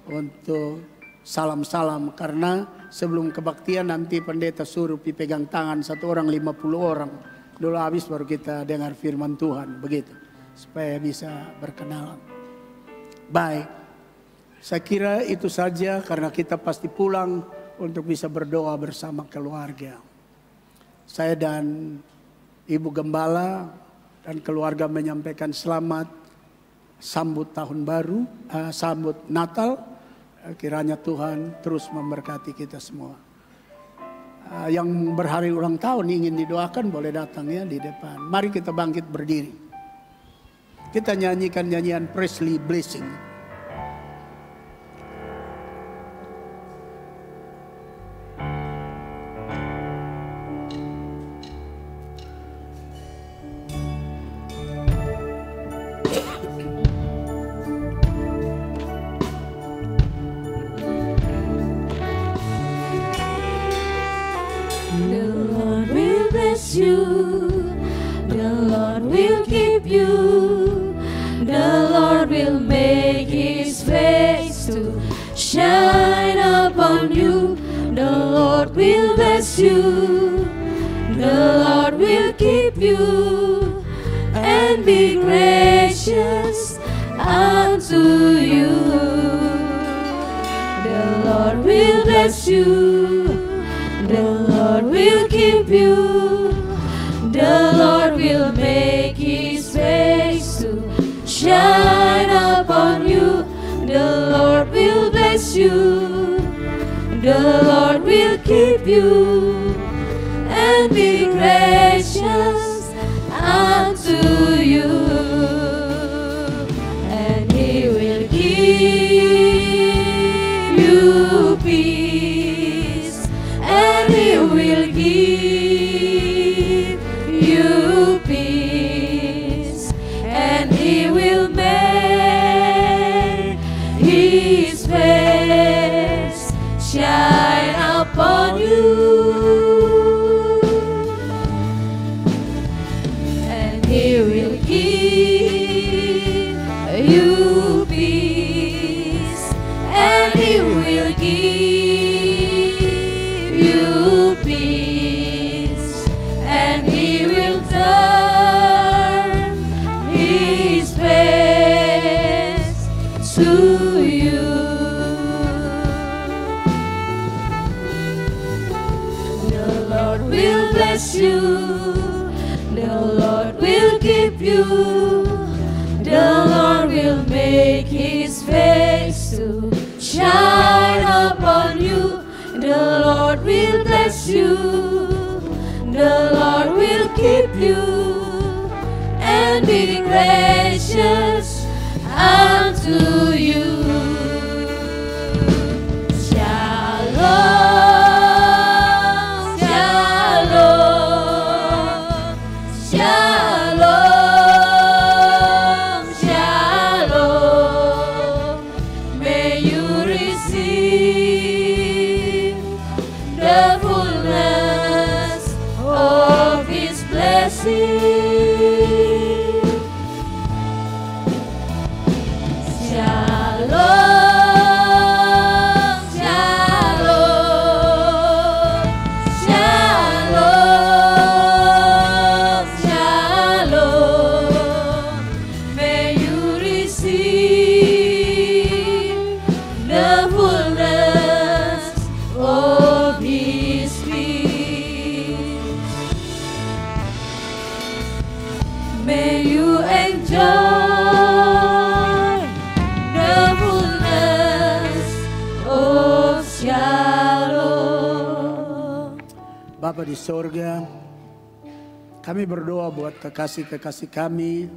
untuk salam-salam, karena sebelum kebaktian nanti pendeta suruh dipegang tangan 1 orang 50 orang. Dulu habis baru kita dengar firman Tuhan begitu, supaya bisa berkenalan. Baik, saya kira itu saja karena kita pasti pulang untuk bisa berdoa bersama keluarga. Saya dan Ibu Gembala dan keluarga menyampaikan selamat sambut tahun baru, sambut Natal. Kiranya Tuhan terus memberkati kita semua. Yang berhari ulang tahun ingin didoakan boleh datang ya di depan. Mari kita bangkit berdiri. Kita nyanyikan nyanyian Presley Blessing. Bapa di sorga, kami berdoa buat kekasih-kekasih kami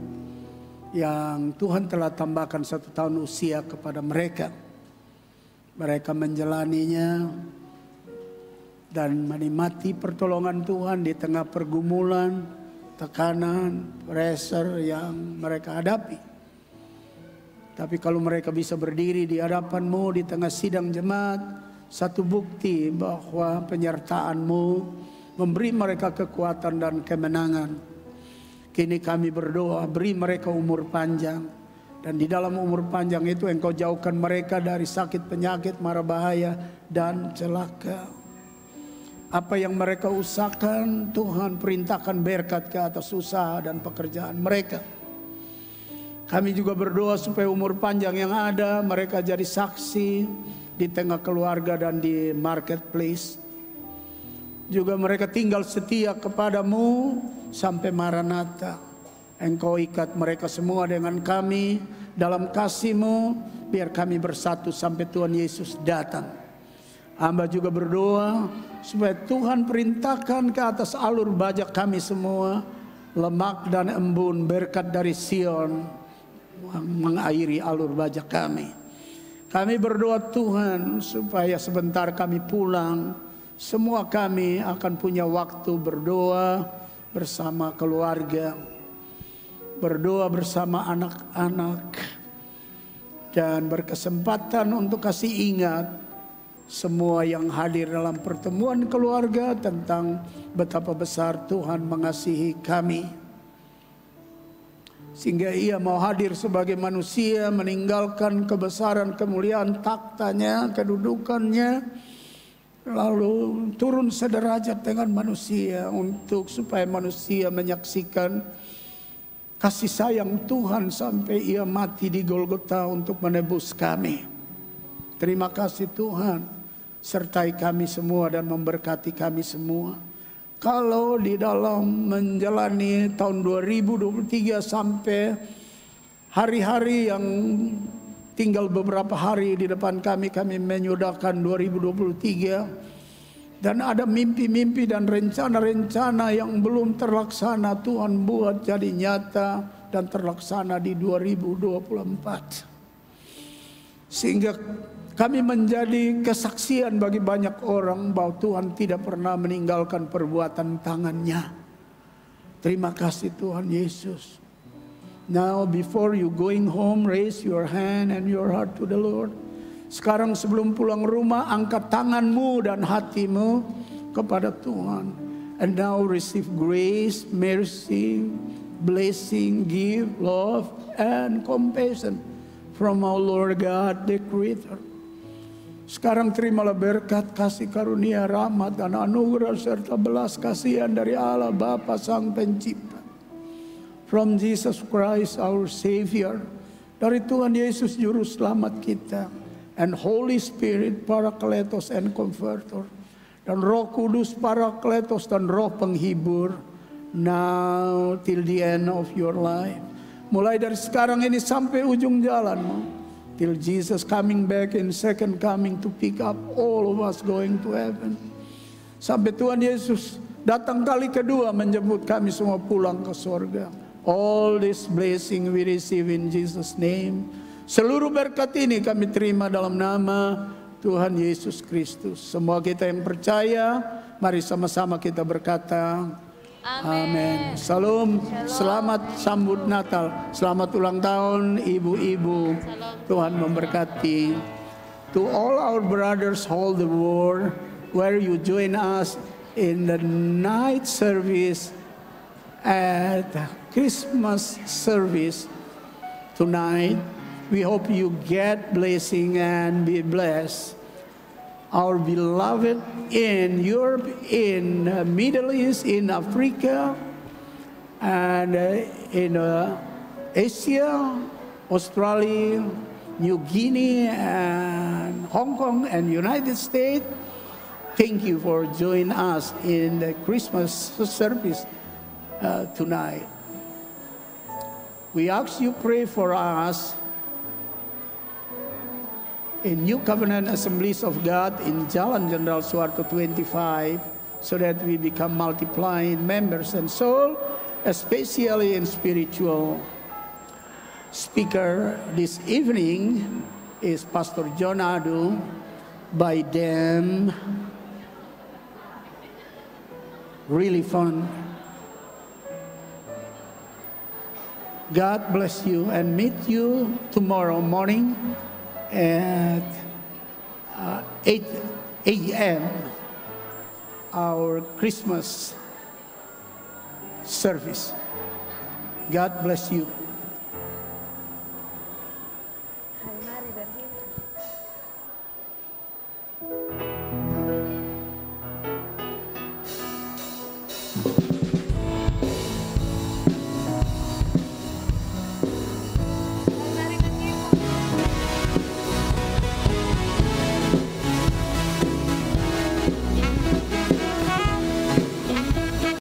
yang Tuhan telah tambahkan 1 tahun usia kepada mereka. Mereka menjalaninya dan menikmati pertolongan Tuhan di tengah pergumulan, tekanan, pressure yang mereka hadapi. Tapi kalau mereka bisa berdiri di hadapan-Mu di tengah sidang jemaat, satu bukti bahwa penyertaan-Mu memberi mereka kekuatan dan kemenangan. Kini kami berdoa, beri mereka umur panjang. Dan di dalam umur panjang itu Engkau jauhkan mereka dari sakit, penyakit, mara bahaya, dan celaka. Apa yang mereka usahakan, Tuhan perintahkan berkat ke atas usaha dan pekerjaan mereka. Kami juga berdoa supaya umur panjang yang ada, mereka jadi saksi di tengah keluarga dan di marketplace. Juga mereka tinggal setia kepadamu sampai Maranatha. Engkau ikat mereka semua dengan kami dalam kasih-Mu, biar kami bersatu sampai Tuhan Yesus datang. Hamba juga berdoa supaya Tuhan perintahkan ke atas alur bajak kami semua, lemak dan embun berkat dari Sion mengairi alur bajak kami. Kami berdoa Tuhan supaya sebentar kami pulang, semua kami akan punya waktu berdoa bersama keluarga, berdoa bersama anak-anak, dan berkesempatan untuk kasih ingat semua yang hadir dalam pertemuan keluarga tentang betapa besar Tuhan mengasihi kami. Sehingga ia mau hadir sebagai manusia, meninggalkan kebesaran kemuliaan taktanya, kedudukannya, lalu turun sederajat dengan manusia untuk supaya manusia menyaksikan kasih sayang Tuhan sampai ia mati di Golgota untuk menebus kami. Terima kasih Tuhan, sertai kami semua dan memberkati kami semua. Kalau di dalam menjalani tahun 2023 sampai hari-hari yang tinggal beberapa hari di depan kami menyudakan 2023. Dan ada mimpi-mimpi dan rencana-rencana yang belum terlaksana, Tuhan buat jadi nyata dan terlaksana di 2024. Sehingga kami menjadi kesaksian bagi banyak orang bahwa Tuhan tidak pernah meninggalkan perbuatan tangannya. Terima kasih Tuhan Yesus. Now before you going home, raise your hand and your heart to the Lord. Sekarang sebelum pulang rumah, angkat tanganmu dan hatimu kepada Tuhan. And now receive grace, mercy, blessing, give, love, and compassion from our Lord God the Creator. Sekarang terimalah berkat, kasih karunia, rahmat dan anugerah serta belas kasihan dari Allah Bapa Sang Pencipta. From Jesus Christ our Savior, dari Tuhan Yesus Juru Selamat kita, and Holy Spirit Parakletos and Comforter, dan Roh Kudus Parakletos dan Roh Penghibur, now till the end of your life. Mulai dari sekarang ini sampai ujung jalanmu. Till Jesus coming back in second coming to pick up all of us going to heaven. Sampai Tuhan Yesus datang kali kedua menjemput kami semua pulang ke surga. All this blessing we receive in Jesus' name. Seluruh berkat ini kami terima dalam nama Tuhan Yesus Kristus. Semua kita yang percaya, mari sama-sama kita berkata, amin. Salam, selamat sambut Natal, selamat ulang tahun ibu-ibu. Tuhan memberkati. To all our brothers all the world, where you join us in the night service at Christmas service tonight, we hope you get blessing and be blessed. Our beloved in Europe, in Middle East, in Africa, and in Asia, Australia, New Guinea, and Hong Kong, and United States. Thank you for joining us in the Christmas service tonight. We ask you pray for us in New Covenant Assemblies of God in Jalan Jenderal Suharto 25, so that we become multiplying members and soul, especially in spiritual. Speaker this evening is Pastor John Adu. By them, really fun. God bless you and meet you tomorrow morning at 8 a.m. our Christmas service. God bless you.